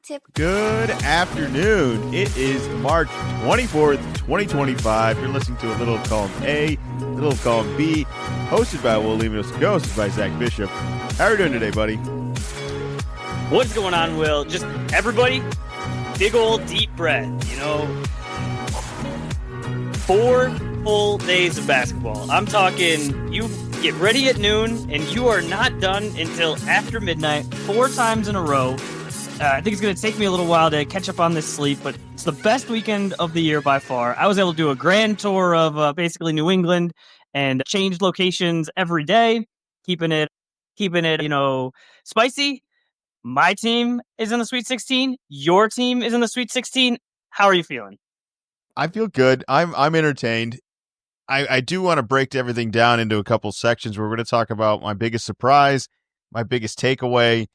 tip. Good afternoon. It is March 24th, 2025. You're listening to a little column A, a little column B, hosted by Will Lemus, hosted by Zach Bishop. How are you doing today, buddy? What's going on, Will? Just everybody, big old deep breath, 4 full days of basketball. I'm talking, you get ready at noon, and you are not done until after midnight, 4 times in a row. I think it's going to take me a little while to catch up on this sleep, but it's the best weekend of the year by far. I was able to do a grand tour of basically New England and change locations every day, keeping it, spicy. My team is in the Sweet 16. Your team is in the Sweet 16. How are you feeling? I feel good. I'm entertained. I do want to break everything down into a couple sections where we're going to talk about my biggest surprise, my biggest takeaway,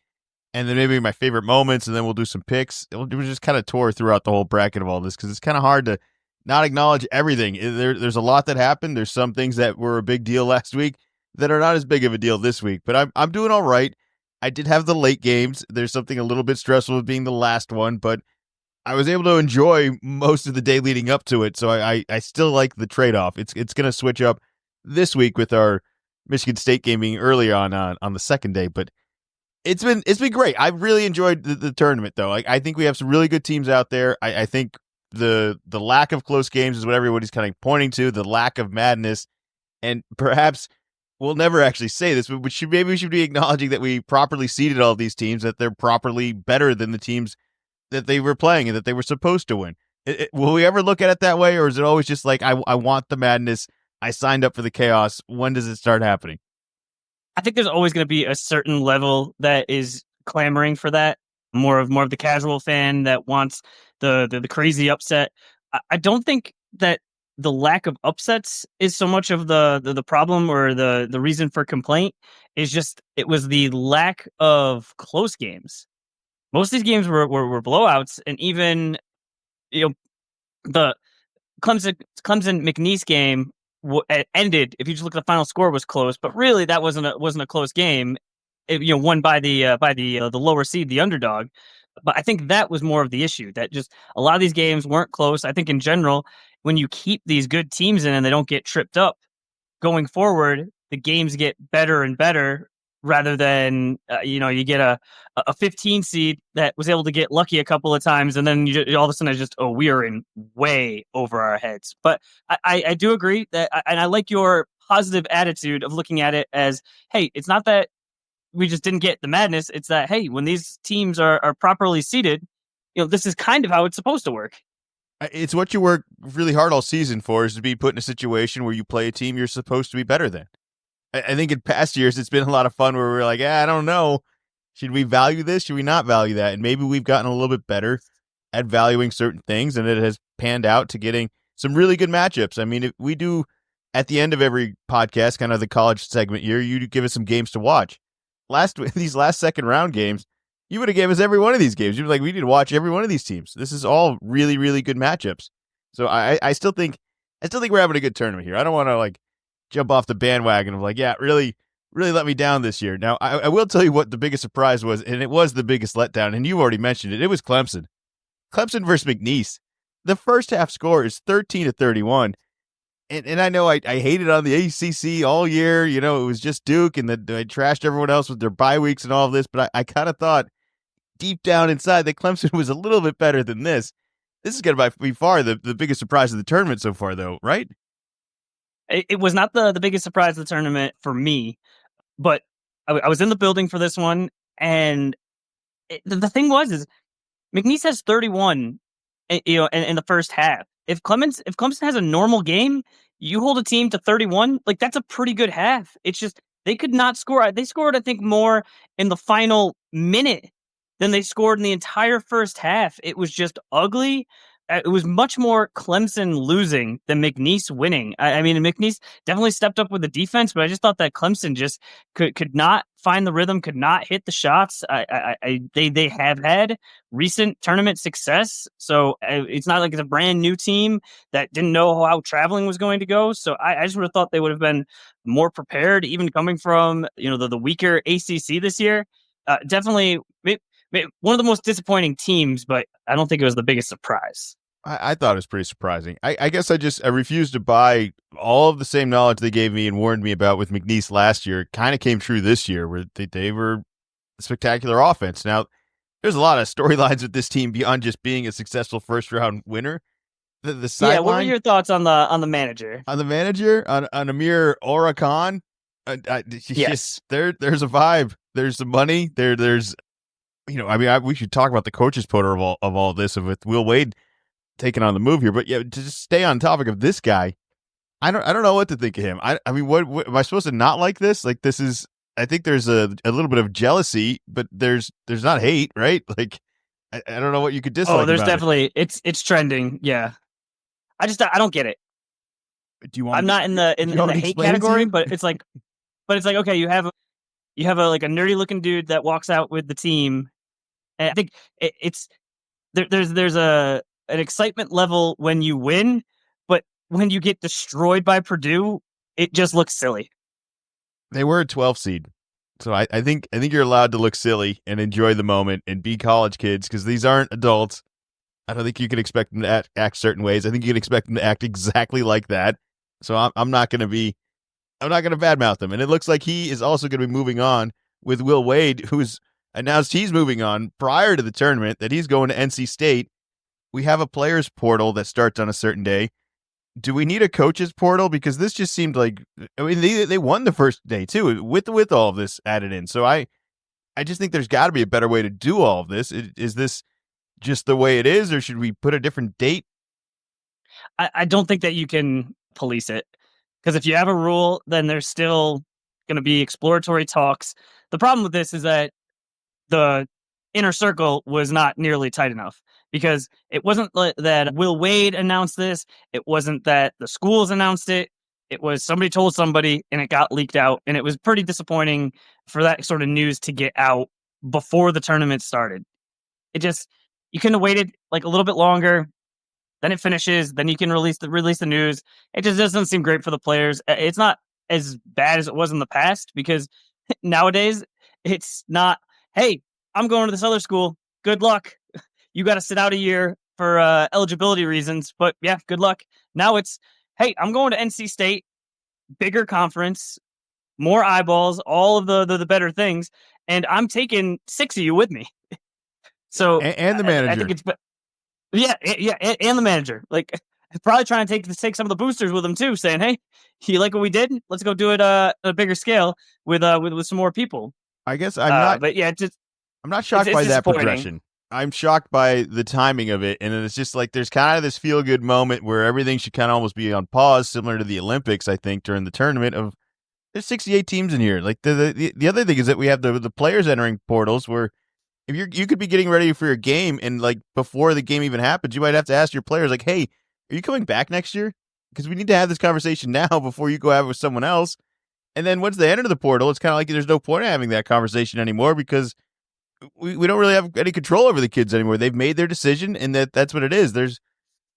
and then maybe my favorite moments, and then we'll do some picks. We'll just kind of tour throughout the whole bracket of all this because it's kind of hard to not acknowledge everything. There's a lot that happened. There's some things that were a big deal last week that are not as big of a deal this week, but I'm doing all right. I did have the late games. There's something a little bit stressful with being the last one, but I was able to enjoy most of the day leading up to it, so I still like the trade-off. It's going to switch up this week with our Michigan State game being early on the second day, but it's been great. I've really enjoyed the tournament, though. I think we have some really good teams out there. I think the lack of close games is what everybody's kind of pointing to, the lack of madness, and perhaps we'll never actually say this, but maybe we should be acknowledging that we properly seeded all these teams, that they're properly better than the teams that they were playing and that they were supposed to win. Will we ever look at it that way, or is it always just like, I want the madness, I signed up for the chaos, when does it start happening? I think there's always going to be a certain level that is clamoring for that. More of the casual fan that wants the crazy upset. I don't think that the lack of upsets is so much of the problem or the reason for complaint. Is just it was the lack of close games. Most of these games were blowouts, and even the Clemson McNeese game ended. If you just look at the final score, was close, but really that wasn't a close game. It, won by the lower seed, the underdog. But I think that was more of the issue. That just a lot of these games weren't close. I think in general, when you keep these good teams in and they don't get tripped up going forward, the games get better and better. Rather than you get a 15 seed that was able to get lucky a couple of times, and then all of a sudden it's just, we are in way over our heads. But I do agree that, and I like your positive attitude of looking at it as, hey, it's not that we just didn't get the madness. It's that, hey, when these teams are properly seeded, this is kind of how it's supposed to work. It's what you work really hard all season for, is to be put in a situation where you play a team you're supposed to be better than. I think in past years, it's been a lot of fun where we're like, I don't know. Should we value this? Should we not value that? And maybe we've gotten a little bit better at valuing certain things, and it has panned out to getting some really good matchups. I mean, if we do, at the end of every podcast, kind of the college segment here, you give us some games to watch. These last second round games, you would have gave us every one of these games. You'd be like, we need to watch every one of these teams. This is all really, really good matchups. So I still think we're having a good tournament here. I don't want to jump off the bandwagon of really, really let me down this year. Now, I will tell you what the biggest surprise was, and it was the biggest letdown, and you already mentioned it. It was Clemson. Clemson versus McNeese. The first half score is 13-31. And I know I hated on the ACC all year. It was just Duke, and I trashed everyone else with their bye weeks and all of this, but I kind of thought deep down inside that Clemson was a little bit better than this. This is going to be far the biggest surprise of the tournament so far, though, right? It was not the biggest surprise of the tournament for me, but I was in the building for this one, and the thing is McNeese has 31, in the first half. If Clemson has a normal game, you hold a team to 31, that's a pretty good half. It's just they could not score. They scored, I think, more in the final minute than they scored in the entire first half. It was just ugly. It was much more Clemson losing than McNeese winning. I mean, McNeese definitely stepped up with the defense, but I just thought that Clemson just could not find the rhythm, could not hit the shots. They have had recent tournament success, so it's not like it's a brand new team that didn't know how traveling was going to go. So I just would have thought they would have been more prepared, even coming from the weaker ACC this year. Definitely. one of the most disappointing teams, but I don't think it was the biggest surprise. I thought it was pretty surprising. I guess I refused to buy all of the same knowledge they gave me and warned me about with McNeese last year. It kind of came true this year where they were a spectacular offense. Now, there's a lot of storylines with this team beyond just being a successful first round winner. The sideline. Yeah, what were your thoughts on the manager? On the manager, on Amir Orakan? Yes. There's a vibe. There's some money. There's we should talk about the coaches portal of all this with Will Wade taking on the move here. But yeah, to just stay on topic of this guy, I don't know what to think of him. I mean, what am I supposed to not like this? Like, this is, I think there's a little bit of jealousy, but there's not hate, right? Like, I don't know what you could dislike. Oh, there's about definitely it's trending. Yeah, I don't get it. Do you want? I'm not in the hate category, but it's like okay, you have like a nerdy looking dude that walks out with the team, and I think it's there's an excitement level when you win, but when you get destroyed by Purdue, it just looks silly. They were a 12 seed. So I think you're allowed to look silly and enjoy the moment and be college kids, because these aren't adults. I don't think you can expect them to act certain ways. I think you can expect them to act exactly like that. So I'm not going to badmouth them. And it looks like he is also going to be moving on with Will Wade, who's announced he's moving on prior to the tournament, that he's going to NC State. We have a players portal that starts on a certain day. Do we need a coaches portal? Because this just seemed like, I mean, they won the first day too with all of this added in. So I just think there's got to be a better way to do all of this. Is this just the way it is, or should we put a different date? I don't think that you can police it, because if you have a rule, then there's still going to be exploratory talks. The problem with this is that the inner circle was not nearly tight enough, because it wasn't that Will Wade announced this. It wasn't that the schools announced it. It was somebody told somebody and it got leaked out. And it was pretty disappointing for that sort of news to get out before the tournament started. You couldn't have waited like a little bit longer. Then it finishes. Then you can release the news. It just doesn't seem great for the players. It's not as bad as it was in the past, because nowadays it's not, hey, I'm going to this other school. Good luck. You got to sit out a year for eligibility reasons, but yeah, good luck. Now it's, hey, I'm going to NC State, bigger conference, more eyeballs, all of the better things, and I'm taking 6 of you with me. So and the manager, I think it's and the manager, like, probably trying to take some of the boosters with them too, saying, hey, you like what we did? Let's go do it at a bigger scale with some more people. I guess I'm not. But yeah, I'm not shocked by that progression. I'm shocked by the timing of it. And it's just like there's kind of this feel-good moment where everything should kind of almost be on pause, similar to the Olympics, I think, during the tournament. There's 68 teams in here. Like the other thing is that we have the players entering portals, where if you could be getting ready for your game, and like before the game even happens, you might have to ask your players, like, hey, are you coming back next year? Because we need to have this conversation now before you go have it with someone else. And then once they enter the portal, it's kind of like there's no point in having that conversation anymore, because we don't really have any control over the kids anymore. They've made their decision, and that's what it is. There's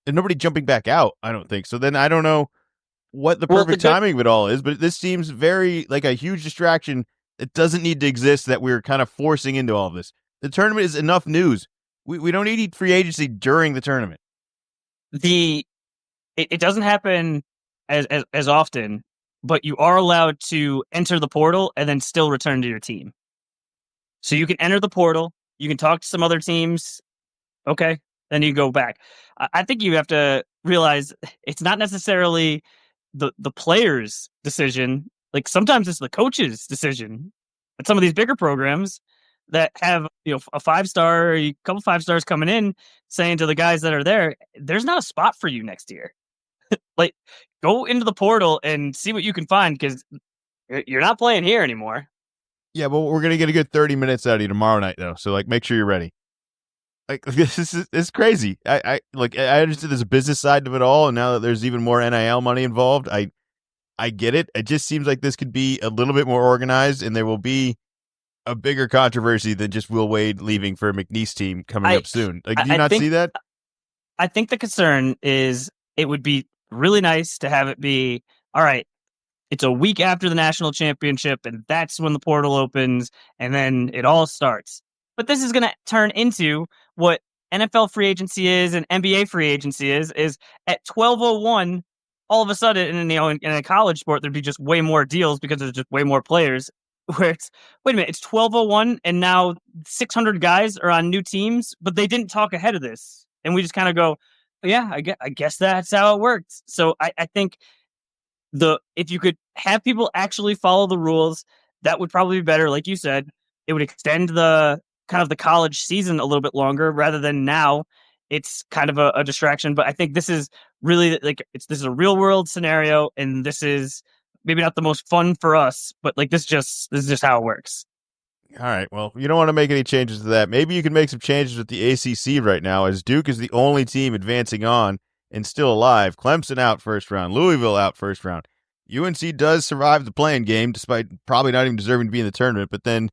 nobody jumping back out, I don't think. So then I don't know what the perfect timing of it all is, but this seems very like a huge distraction that doesn't need to exist, that we're kind of forcing into all of this. The tournament is enough news. We don't need free agency during the tournament. It doesn't happen as often, but you are allowed to enter the portal and then still return to your team. So you can enter the portal, you can talk to some other teams, okay, then you go back. I think you have to realize it's not necessarily the player's decision. Like, sometimes it's the coach's decision. At some of these bigger programs that have, a 5-star, a couple 5 stars coming in, saying to the guys that are there, there's not a spot for you next year. Like, go into the portal and see what you can find, because you're not playing here anymore. Yeah, well, we're gonna get a good 30 minutes out of you tomorrow night, though. So, like, make sure you're ready. Like, this is crazy. I understand there's a business side of it all, and now that there's even more NIL money involved, I get it. It just seems like this could be a little bit more organized, and there will be a bigger controversy than just Will Wade leaving for a McNeese team coming up soon. Like, do you not see that? I think the concern is it would be really nice to have it be, all right, it's a week after the national championship, and that's when the portal opens, and then it all starts. But this is going to turn into what NFL free agency is and NBA free agency is at 12:01, all of a sudden, in a college sport, there'd be just way more deals because there's just way more players. Where it's, wait a minute, it's 12:01 and now 600 guys are on new teams, but they didn't talk ahead of this. And we just kind of go, yeah, I guess that's how it worked. So I think if you could have people actually follow the rules, that would probably be better. Like you said, it would extend the kind of the college season a little bit longer rather than now. It's kind of a distraction, but I think this is really this is a real world scenario, and this is maybe not the most fun for us, but like this is just how it works. All right. Well, you don't want to make any changes to that. Maybe you can make some changes with the ACC right now, as Duke is the only team advancing on and still alive. Clemson out first round. Louisville out first round. UNC does survive the playing game, despite probably not even deserving to be in the tournament, but then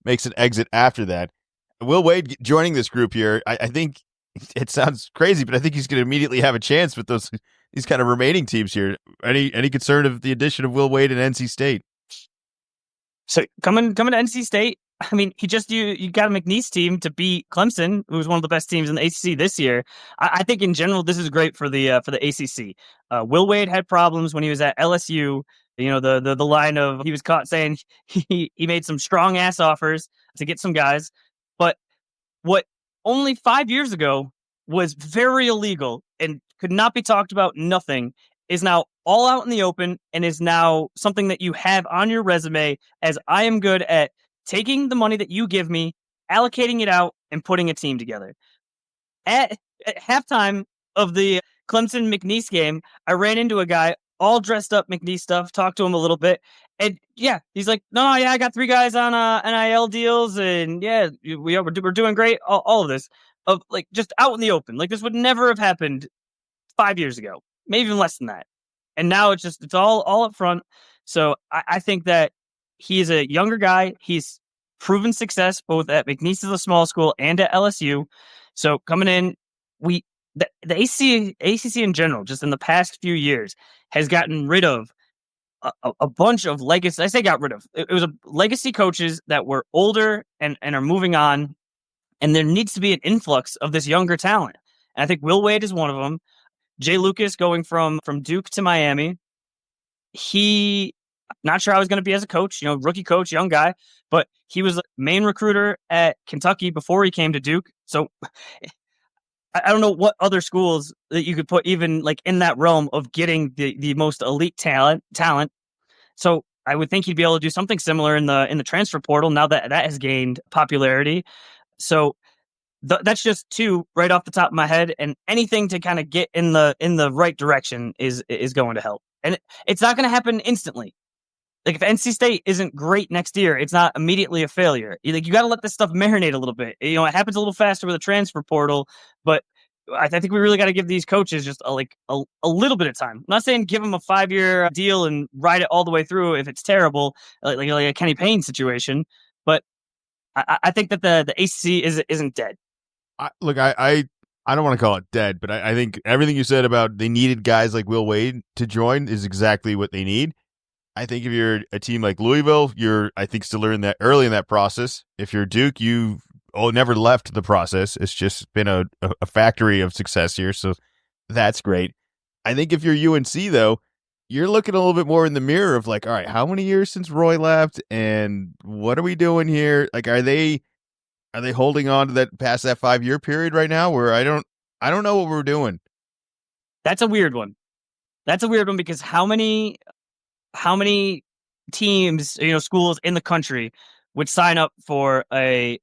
makes an exit after that. Will Wade joining this group here, I think it sounds crazy, but I think he's going to immediately have a chance with these kind of remaining teams here. Any concern of the addition of Will Wade and NC State? So coming to NC State, I mean, you got a McNeese team to beat Clemson, who was one of the best teams in the ACC this year. I think in general this is great for the ACC. Will Wade had problems when he was at LSU. The line of he was caught saying he made some strong ass offers to get some guys, but what only 5 years ago was very illegal and could not be talked about, nothing, is now all out in the open and is now something that you have on your resume as I am good at taking the money that you give me, allocating it out, and putting a team together. At halftime of the Clemson McNeese game, I ran into a guy all dressed up McNeese stuff, talked to him a little bit, and yeah, he's like, no, yeah, I got 3 guys on NIL deals, and yeah, we're doing great. All of this, of like just out in the open, like this would never have happened 5 years ago, maybe even less than that. And now it's all up front. So I think that he's a younger guy. He's proven success both at McNeese as a small school and at LSU. So coming in, the ACC in general, just in the past few years, has gotten rid of a bunch of legacy. I say got rid of. It was legacy coaches that were older and are moving on, and there needs to be an influx of this younger talent. And I think Will Wade is one of them. Jay Lucas going from Duke to Miami. He, not sure how he's going to be as a coach, rookie coach, young guy, but he was the main recruiter at Kentucky before he came to Duke. So I don't know what other schools that you could put even like in that realm of getting the most elite talent. So I would think he'd be able to do something similar in the transfer portal now that has gained popularity. So that's just 2 right off the top of my head, and anything to kind of get in the right direction is going to help. And it's not going to happen instantly. Like if NC State isn't great next year, it's not immediately a failure. You got to let this stuff marinate a little bit. It happens a little faster with a transfer portal, but I think we really got to give these coaches just a little bit of time. I'm not saying give them a 5-year deal and ride it all the way through if it's terrible, like a Kenny Payne situation. But I think that the ACC isn't dead. I don't want to call it dead, but I think everything you said about they needed guys like Will Wade to join is exactly what they need. I think if you're a team like Louisville, you're, I think, still early in that process. If you're Duke, you've never left the process. It's just been a factory of success here, so that's great. I think if you're UNC, though, you're looking a little bit more in the mirror of like, all right, how many years since Roy left, and what are we doing here? Like, are they holding on to that past that 5-year period right now, where I don't know what we're doing? That's a weird one. Because how many teams, schools in the country would sign up for a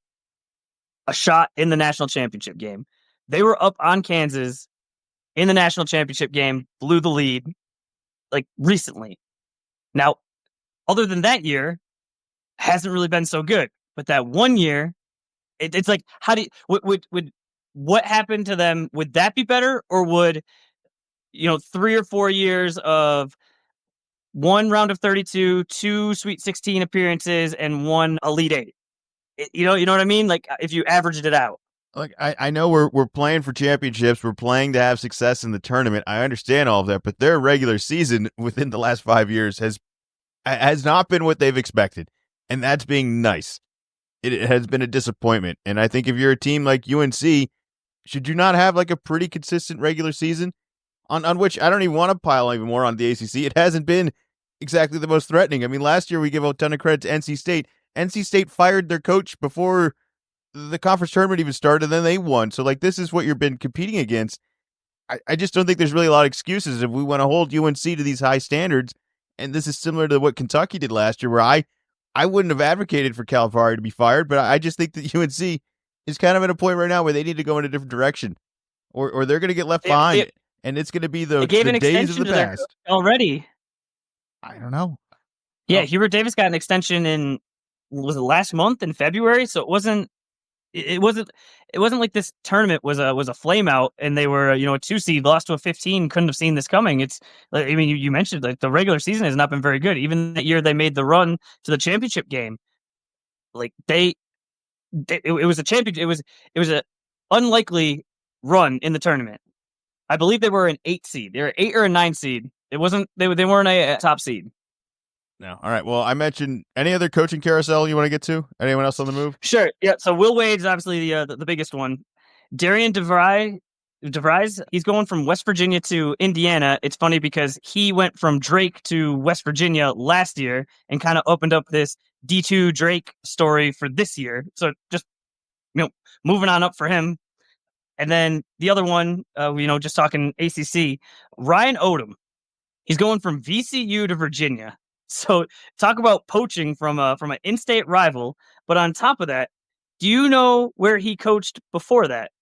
shot in the national championship game? They were up on Kansas in the national championship game, blew the lead like recently. Now, other than that year, hasn't really been so good. But that one year, it's like, how do you, would what happened to them? Would that be better, or would 3 or 4 years of 1 round of 32, 2 Sweet 16 appearances, and 1 Elite 8? You know what I mean? Like if you averaged it out. Like I know we're playing for championships, we're playing to have success in the tournament. I understand all of that, but their regular season within the last 5 years has not been what they've expected, and that's being nice. it has been a disappointment. And I think if you're a team like UNC, should you not have like a pretty consistent regular season on which I don't even want to pile even more on the ACC? It hasn't been exactly the most threatening. I mean, last year we give a ton of credit to NC State. NC State fired their coach before the conference tournament even started, and then they won. So, like, this is what you've been competing against. I just don't think there's really a lot of excuses if we want to hold UNC to these high standards. And this is similar to what Kentucky did last year, where I wouldn't have advocated for Calipari to be fired, but I just think that UNC is kind of at a point right now where they need to go in a different direction, or they're going to get left behind, and it's going to be the days of the past already. I don't know. Yeah, Hubert Davis got an extension in, was it last month in February? So it wasn't like this tournament was a flame out and they were, a 2 seed, lost to a 15, couldn't have seen this coming. It's, I mean, you mentioned like the regular season has not been very good. Even that year they made the run to the championship game. Like it was a champion. It was a unlikely run in the tournament. I believe they were an 8 seed. They were 8 or a 9 seed. It wasn't, they weren't a top seed. No. All right. Well, I mentioned any other coaching carousel you want to get to? Anyone else on the move? Sure. Yeah. So Will Wade's obviously the biggest one. Darian DeVries, he's going from West Virginia to Indiana. It's funny because he went from Drake to West Virginia last year and kind of opened up this D2 Drake story for this year. So just, moving on up for him. And then the other one, just talking ACC, Ryan Odom. He's going from VCU to Virginia. So talk about poaching from an in-state rival. But on top of that, do you know where he coached before that?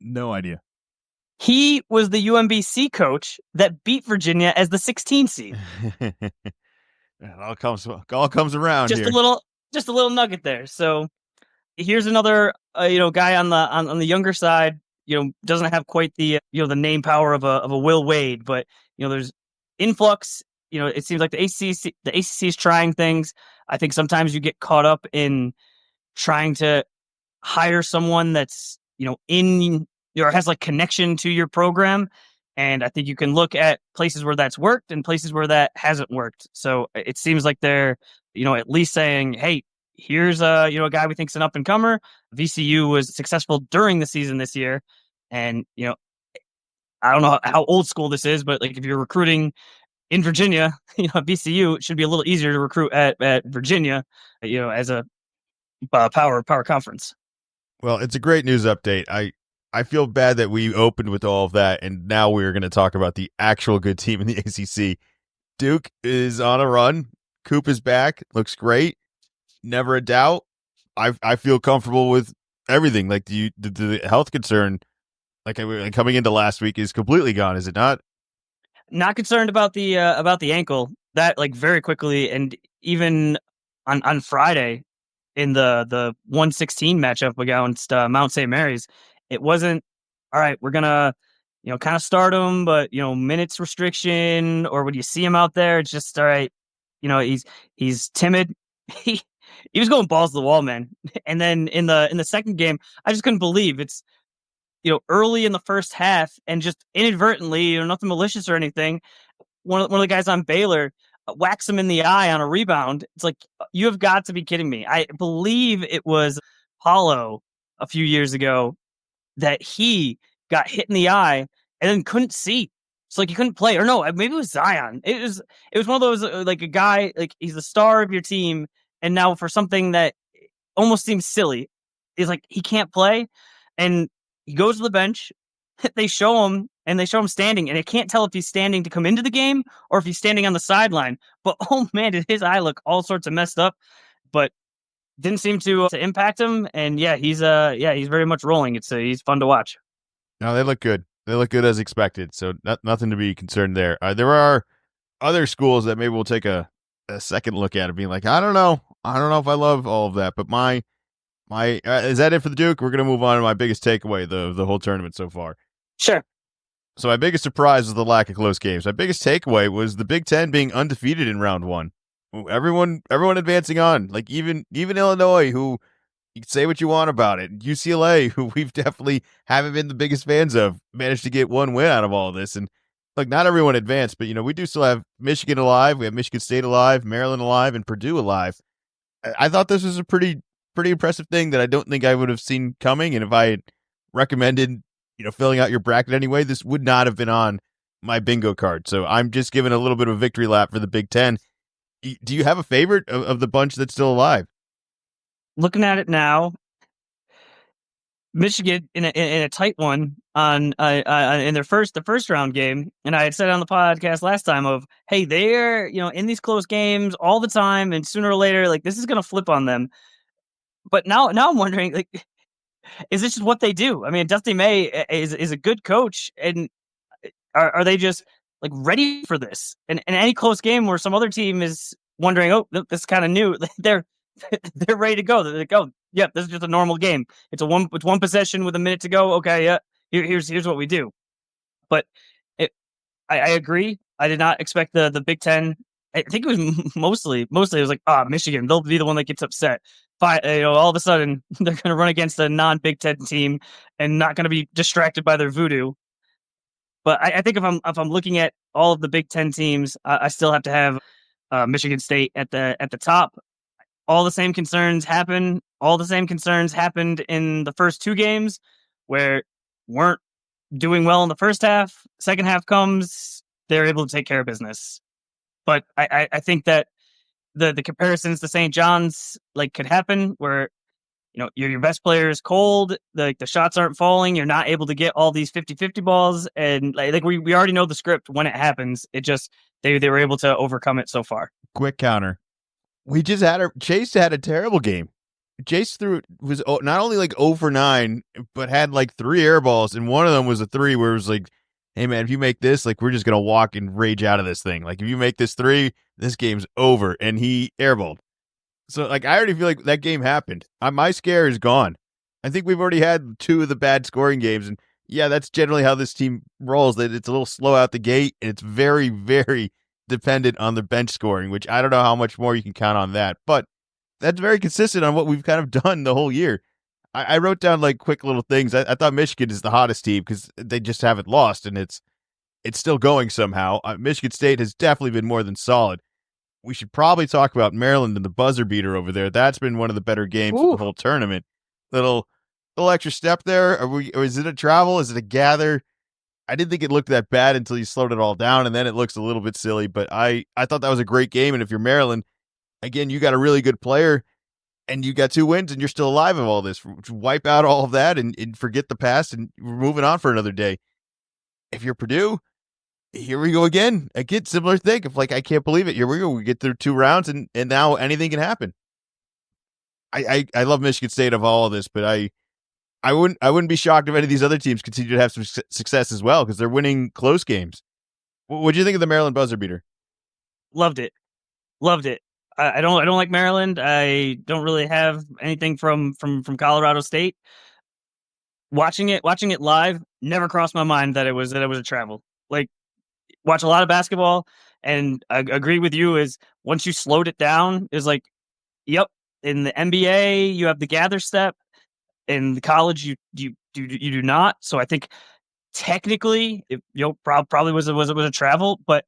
No idea. He was the UMBC coach that beat Virginia as the 16 seed. It all comes around. Just here. a little nugget there. So here's another guy on the younger side. Doesn't have quite the the name power of a Will Wade, but there's influx. It seems like the ACC is trying things. I think sometimes you get caught up in trying to hire someone that's, in or has like connection to your program. And I think you can look at places where that's worked and places where that hasn't worked. So it seems like they're, at least saying, hey, here's a guy we think's an up and comer. VCU was successful during the season this year. And, I don't know how old school this is, but like if you're recruiting in Virginia, VCU, it should be a little easier to recruit at Virginia, as a power conference. Well, it's a great news update. I feel bad that we opened with all of that, and now we're going to talk about the actual good team in the ACC. Duke is on a run. Coop is back. Looks great. Never a doubt. I feel comfortable with everything. Like the health concern, like coming into last week, is completely gone. Is it not? Not concerned about the ankle. That like very quickly, and even on Friday in the 116 matchup against Mount St. Mary's, it wasn't all right. We're gonna kind of start him, but minutes restriction, or when you see him out there, it's just all right. He's timid. He was going balls to the wall, man. And then in the second game, I just couldn't believe it's. Early in the first half, and just inadvertently, nothing malicious or anything, one of the guys on Baylor whacks him in the eye on a rebound. It's like, you have got to be kidding me. I believe it was Paulo a few years ago that he got hit in the eye and then couldn't see. It's like he couldn't play. Or no, maybe it was Zion. It was one of those, like a guy, like he's the star of your team, and now for something that almost seems silly, is like he can't play. And he goes to the bench, they show him standing, and I can't tell if he's standing to come into the game or if he's standing on the sideline. But oh man, did his eye look all sorts of messed up, but didn't seem to impact him. And he's very much rolling. He's fun to watch. No, they look good. They look good as expected. So nothing to be concerned there. There are other schools that maybe we'll take a second look at and being like, I don't know if I love all of that, but my is that it for the Duke? We're going to move on to my biggest takeaway, the whole tournament so far. Sure. So my biggest surprise was the lack of close games. My biggest takeaway was the Big Ten being undefeated in round one. Everyone advancing on. Like even Illinois, who you can say what you want about it. UCLA, who we've definitely haven't been the biggest fans of, managed to get one win out of all of this. And look, not everyone advanced, but we do still have Michigan alive. We have Michigan State alive, Maryland alive, and Purdue alive. I thought this was a pretty pretty impressive thing that I don't think I would have seen coming. And if I had recommended, filling out your bracket anyway, this would not have been on my bingo card. So I'm just giving a little bit of a victory lap for the Big Ten. Do you have a favorite of the bunch that's still alive? Looking at it now, Michigan in a tight one on in the first round game, and I had said on the podcast last time of, hey, they're in these close games all the time, and sooner or later, like, this is going to flip on them. But now I'm wondering, like, is this just what they do? I mean, Dusty May is a good coach, and are they just like ready for this? And in any close game where some other team is wondering, oh, this is kind of new, they're ready to go. They're like, oh, yeah, this is just a normal game. It's one possession with a minute to go. Okay, yeah, here's what we do. But I agree. I did not expect the Big Ten. I think it was mostly it was like, Michigan, they'll be the one that gets upset. All of a sudden they're going to run against a non-Big Ten team and not going to be distracted by their voodoo. But I think if I'm looking at all of the Big Ten teams, I still have to have Michigan State at the top. All the same concerns happen. All the same concerns happened in the first two games, where weren't doing well in the first half. Second half comes, they're able to take care of business. But I think that the comparisons to St. John's could happen, where your best player is cold, the shots aren't falling, you're not able to get all these 50-50 balls, and we already know the script when it happens. It just they were able to overcome it so far. Quick counter. We just Chase had a terrible game. Chase was not only 0 for 9, but had 3 air balls, and one of them was a 3 where it was like, hey man, if you make this, we're just gonna walk and rage out of this thing. If you make this 3, this game's over. And he airballed. So I already feel like that game happened. My scare is gone. I think we've already had 2 of the bad scoring games, and yeah, that's generally how this team rolls. That it's a little slow out the gate, and it's very, very dependent on the bench scoring, which I don't know how much more you can count on that, but that's very consistent on what we've kind of done the whole year. I wrote down quick little things. I thought Michigan is the hottest team because they just haven't lost, and it's still going somehow. Michigan State has definitely been more than solid. We should probably talk about Maryland and the buzzer beater over there. That's been one of the better games of the whole tournament. Little extra step there. Or is it a travel? Is it a gather? I didn't think it looked that bad until you slowed it all down, and then it looks a little bit silly. But I thought that was a great game, and if you're Maryland, again, you got a really good player, and you got 2 wins, and you're still alive of all this. Wipe out all of that and forget the past, and we're moving on for another day. If you're Purdue, here we go again. Again, similar thing. If I can't believe it. Here we go. We get through 2 rounds, and now anything can happen. I love Michigan State of all of this, but I wouldn't be shocked if any of these other teams continue to have some success as well, because they're winning close games. What do you think of the Maryland buzzer beater? Loved it. I don't like Maryland. I don't really have anything from Colorado State. Watching it live never crossed my mind that it was a travel. Watch a lot of basketball, and I agree with you. Is once you slowed it down, is yep. In the NBA, you have the gather step. In the college, you do not. So I think technically, probably was a travel. But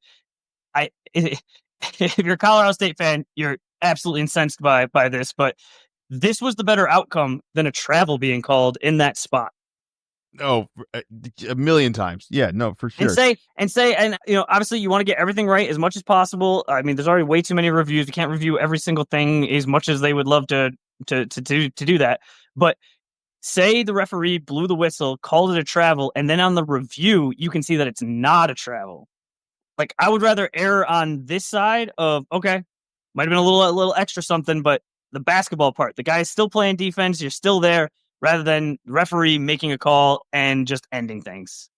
if you're a Colorado State fan, you're absolutely incensed by this. But this was the better outcome than a travel being called in that spot. Oh, a million times. Yeah, no, for sure. And obviously you want to get everything right as much as possible. I mean, there's already way too many reviews. We can't review every single thing as much as they would love to do that. But say the referee blew the whistle, called it a travel, and then on the review, you can see that it's not a travel. I would rather err on this side of, okay, might have been a little extra something, but the basketball part, the guy's still playing defense, you're still there, rather than referee making a call and just ending things.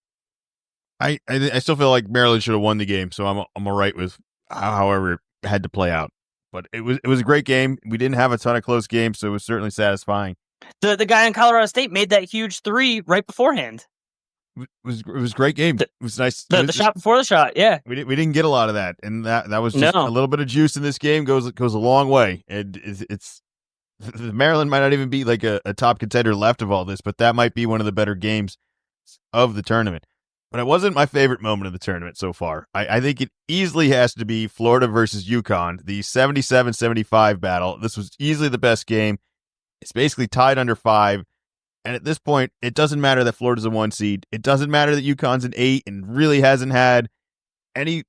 I still feel like Maryland should have won the game, so I'm all right with however it had to play out. But it was a great game. We didn't have a ton of close games, so it was certainly satisfying. The guy in Colorado State made that huge 3 right beforehand. It was a great game. It was nice. The shot before the shot, yeah. We didn't get a lot of that, and that was just a little bit of juice in this game goes a long way. And it's Maryland might not even be a top contender left of all this, but that might be one of the better games of the tournament. But it wasn't my favorite moment of the tournament so far. I think it easily has to be Florida versus UConn, the 77-75 battle. This was easily the best game. It's basically tied under 5. And at this point, it doesn't matter that Florida's a 1 seed. It doesn't matter that UConn's an 8 and really hasn't had any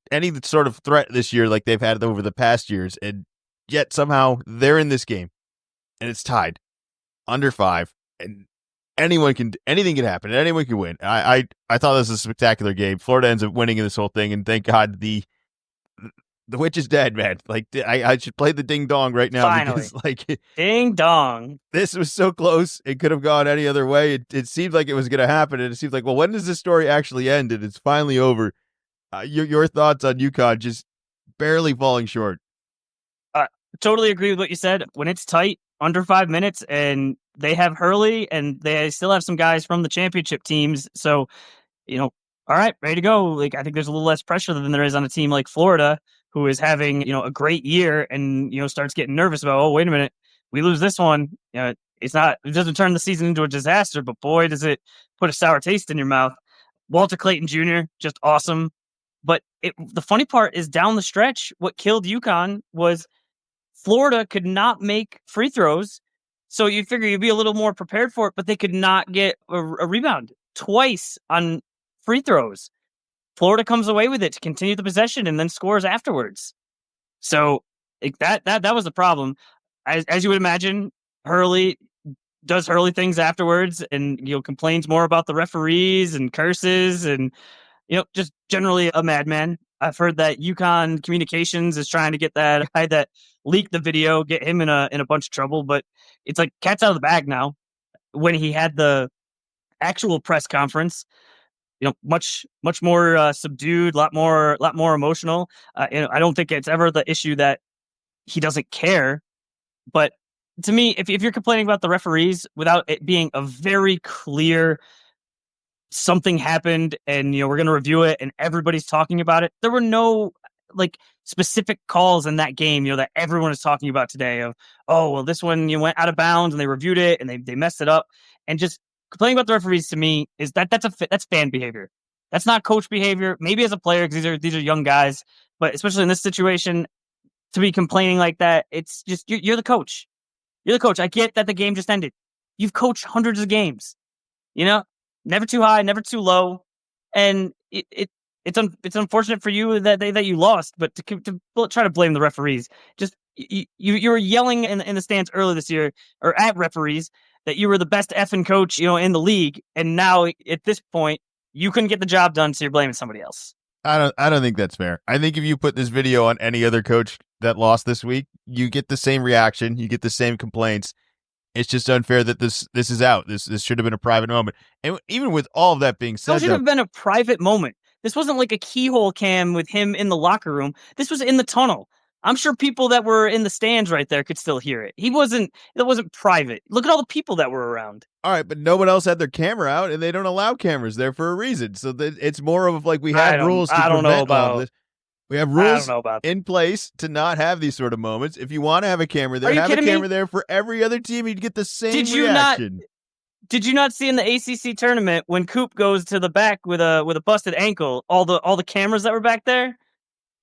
sort of threat this year like they've had over the past years. And yet somehow they're in this game. And it's tied under 5. And anything can happen. Anyone can win. I thought this was a spectacular game. Florida ends up winning in this whole thing. And thank God the witch is dead, man. Like, I should play the ding dong right now. Finally. Because, like, ding dong. This was so close. It could have gone any other way. It seemed like it was going to happen. And it seemed like, well, when does this story actually end? And it's finally over. Your thoughts on UConn just barely falling short. Totally agree with what you said. When it's tight, under 5 minutes, and they have Hurley, and they still have some guys from the championship teams. So, all right, ready to go. Like, I think there's a little less pressure than there is on a team like Florida, who is having, a great year and, starts getting nervous about, oh, wait a minute, we lose this one. It doesn't turn the season into a disaster, but boy, does it put a sour taste in your mouth. Walter Clayton Jr., just awesome. But the funny part is down the stretch, what killed UConn was Florida could not make free throws. So you figure you'd be a little more prepared for it, but they could not get a rebound twice on free throws. Florida comes away with it to continue the possession and then scores afterwards. So that was the problem. As you would imagine, Hurley does Hurley things afterwards and complains more about the referees and curses and just generally a madman. I've heard that UConn Communications is trying to get that guy that leaked the video, get him in a bunch of trouble, but it's like cat's out of the bag now. When he had the actual press conference, much more subdued, lot more emotional. I don't think it's ever the issue that he doesn't care, but to me, if you're complaining about the referees without it being a very clear something happened and we're going to review it and everybody's talking about it, there were no like specific calls in that game that everyone is talking about today of, oh well, this one went out of bounds and they reviewed it and they messed it up. And just complaining about the referees to me is that's fan behavior. That's not coach behavior. Maybe as a player, because these are young guys, but especially in this situation, to be complaining like that, it's just you're the coach. You're the coach. I get that the game just ended. You've coached hundreds of games. Never too high, never too low, and it's unfortunate for you that you lost. But to try to blame the referees, just you were yelling in the stands earlier this year or at referees that you were the best effing coach in the league, and now at this point you couldn't get the job done, so you're blaming somebody else. I don't think that's fair. I think if you put this video on any other coach that lost this week, you get the same reaction, you get the same complaints. It's just unfair that this is out. This should have been a private moment. And even with all of that being said, it should have been a private moment. This wasn't like a keyhole cam with him in the locker room. This was in the tunnel. I'm sure people that were in the stands right there could still hear it. It wasn't private. Look at all the people that were around. All right, but no one else had their camera out, and they don't allow cameras there for a reason. So it's more of like we have rules to prevent all of this. We have rules in place to not have these sort of moments. If you want to have a camera there, have a camera there for every other team. You'd get the same reaction. Did you not see in the ACC tournament when Coop goes to the back with a busted ankle, all the cameras that were back there?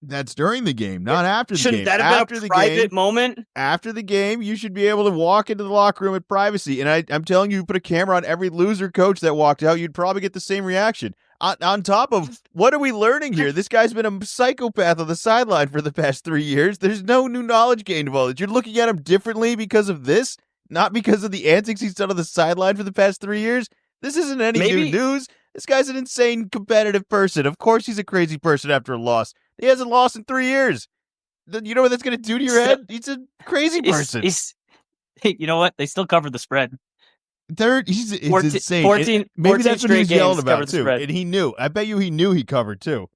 That's during the game, not after the game. Shouldn't that have been a private moment? After the game, you should be able to walk into the locker room with privacy. And I'm telling you, put a camera on every loser coach that walked out, you'd probably get the same reaction. On top of, what are we learning here? This guy's been a psychopath on the sideline for the past 3 years. There's no new knowledge gained of all this. You're looking at him differently because of this, not because of the antics he's done on the sideline for the past 3 years. This isn't any new news. This guy's an insane competitive person. Of course he's a crazy person after a loss. He hasn't lost in 3 years. You know what that's going to do to your head? He's a crazy person. You know what? They still covered the sspread. He's insane. Maybe that's what he was yelling about too. And he knew. I bet you he knew he covered too.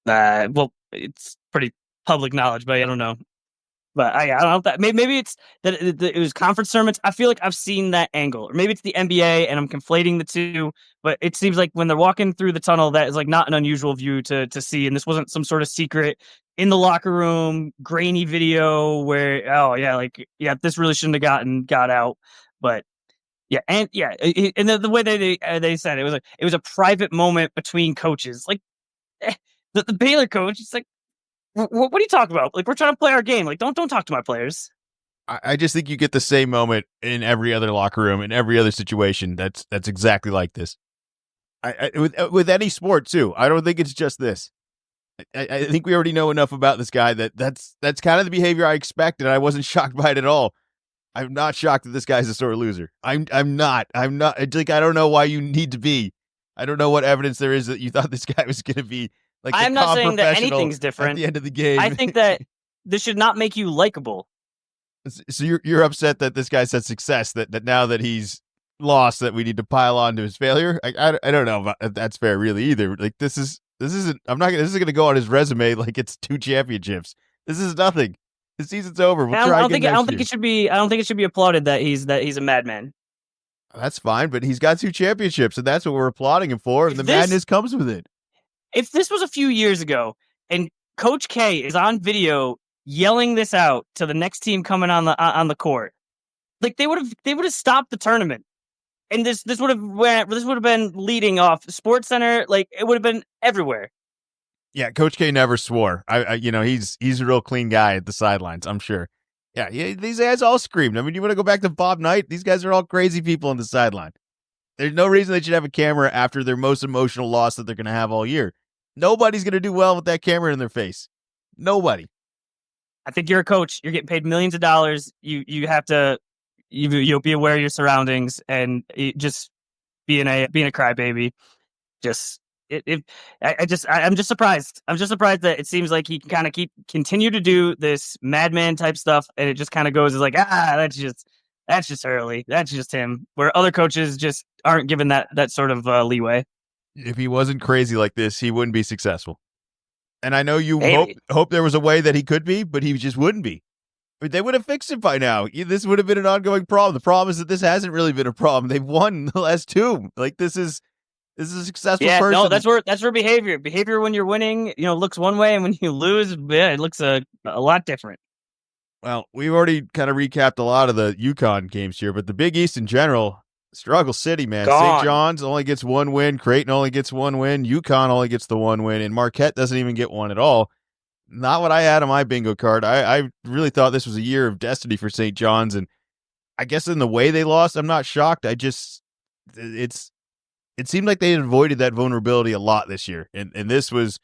Well, it's pretty public knowledge, but I don't know. But I don't know if that maybe it's that it was conference tournaments. I feel like I've seen that angle, or maybe it's the NBA and I'm conflating the two. But it seems like when they're walking through the tunnel, that is like not an unusual view to see. And this wasn't some sort of secret in the locker room, grainy video where this really shouldn't have got out. But and the way they said it was a private moment between coaches. Like the Baylor coach, it's like, what are you talking about? Like, we're trying to play our game. Like, don't talk to my players. I just think you get the same moment in every other locker room, in every other situation. That's exactly like this. With any sport too. I don't think it's just this. I think we already know enough about this guy that's kind of the behavior I expected. I wasn't shocked by it at all. I'm not shocked that this guy's a sore loser. I'm not. It's like, I don't know why you need to be. I don't know what evidence there is that you thought this guy was going to be like the I'm not calm saying that professional anything's at different. the end of the game. I think that this should not make you likable. So you're upset that this guy's had success, that now that he's lost, that we need to pile on to his failure. I don't know if that's fair really either. Like this isn't. This isn't going to go on his resume like it's 2 championships. This is nothing. The season's over. We'll try again next year. I don't think it should be applauded that he's a madman. That's fine, but he's got 2 championships, and that's what we're applauding him for. And the madness comes with it. If this was a few years ago, and Coach K is on video yelling this out to the next team coming on the court, like they would have stopped the tournament, and this would have been leading off Sports Center, like it would have been everywhere. Yeah, Coach K never swore. He's a real clean guy at the sidelines, I'm sure. Yeah, these guys all screamed. I mean, you want to go back to Bob Knight? These guys are all crazy people on the sideline. There's no reason they should have a camera after their most emotional loss that they're going to have all year. Nobody's going to do well with that camera in their face. Nobody. I think you're a coach. You're getting paid millions of dollars. You have to you'll be aware of your surroundings and just being a crybaby. I'm just surprised. I'm just surprised that it seems like he can kind of continue to do this madman type stuff, and it just kind of goes as like, that's just Hurley. That's just him. Where other coaches just aren't given that sort of leeway. If he wasn't crazy like this, he wouldn't be successful. And I know you hope there was a way that he could be, but he just wouldn't be. I mean, they would have fixed it by now. This would have been an ongoing problem. The problem is that this hasn't really been a problem. They've won the last 2. Like this is a successful person. No, that's where behavior when you're winning, looks one way, and when you lose, it looks a lot different. Well, we've already kind of recapped a lot of the UConn games here, but the Big East in general, struggle city, man. St. John's only gets 1 win. Creighton only gets 1 win. UConn only gets the 1 win, and Marquette doesn't even get one at all. Not what I had on my bingo card. I really thought this was a year of destiny for St. John's, and I guess in the way they lost, I'm not shocked. It seemed like they had avoided that vulnerability a lot this year, and this was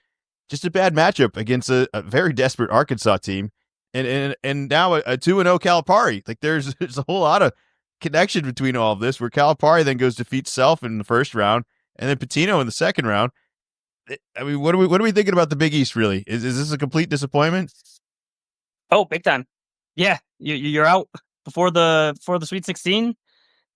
just a bad matchup against a very desperate Arkansas team, and now a 2-0 Calipari. Like there's a whole lot of connection between all of this, where Calipari then goes defeats Self in the first round, and then Pitino in the second round. I mean, what are we thinking about the Big East? Really, is this a complete disappointment? Oh, big time! Yeah, you're out before the Sweet 16.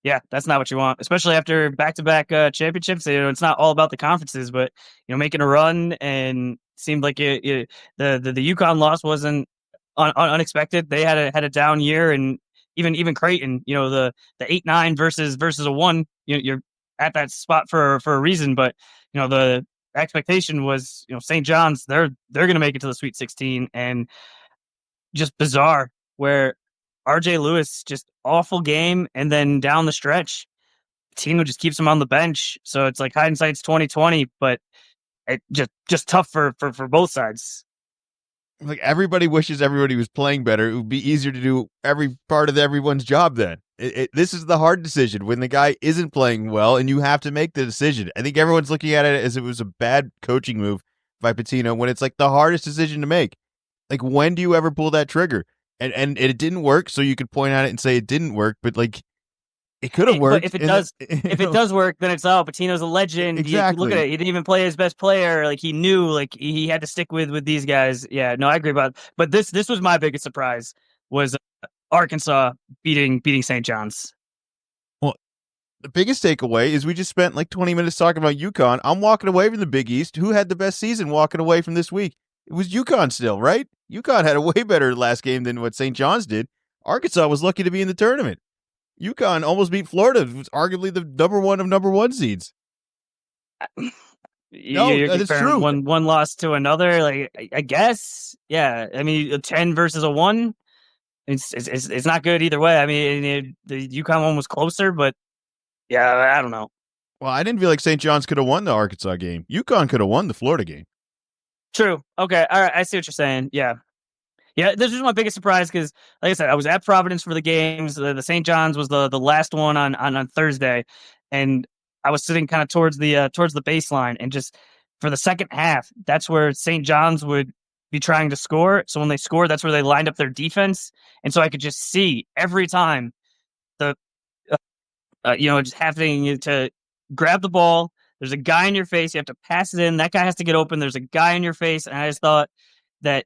Yeah, that's not what you want, especially after back-to-back championships. It's not all about the conferences, but making a run, and seemed like the UConn loss wasn't unexpected. They had a down year, and even Creighton, the 8-9 versus a 1. You're at that spot for a reason, but the expectation was St. John's, they're going to make it to the Sweet 16, and just bizarre where RJ Lewis, just awful game, and then down the stretch, Tino just keeps him on the bench. So it's like hindsight's 2020, but it just tough for both sides. Like everybody wishes everybody was playing better. It would be easier to do every part of everyone's job then. This is the hard decision when the guy isn't playing well and you have to make the decision. I think everyone's looking at it as it was a bad coaching move by Pitino, when it's like the hardest decision to make. Like, when do you ever pull that trigger? And it didn't work, so you could point at it and say it didn't work, but like it could have worked. But if it does work, then it's Pitino's a legend. Exactly. Look at it. He didn't even play his best player. Like he knew, like he had to stick with these guys. Yeah, no, I agree about it. But this was my biggest surprise, was Arkansas beating St. John's. Well, the biggest takeaway is we just spent like 20 minutes talking about UConn. I'm walking away from the Big East. Who had the best season walking away from this week? It was UConn still, right? UConn had a way better last game than what St. John's did. Arkansas was lucky to be in the tournament. UConn almost beat Florida. It was arguably the number one seeds. You're that's true. One loss to another. Like, I guess, yeah. I mean, a 10 versus a 1. It's not good either way. I mean, the UConn one was closer, but yeah, I don't know. Well, I didn't feel like St. John's could have won the Arkansas game. UConn could have won the Florida game. True. Okay. All right. I see what you're saying. Yeah. Yeah, this was my biggest surprise because, like I said, I was at Providence for the games. The St. John's was the last one on Thursday, and I was sitting kind of towards the baseline, and just for the second half, that's where St. John's would be trying to score. So when they scored, that's where they lined up their defense, and so I could just see every time the just happening to grab the ball. There's a guy in your face. You have to pass it in. That guy has to get open. There's a guy in your face, and I just thought that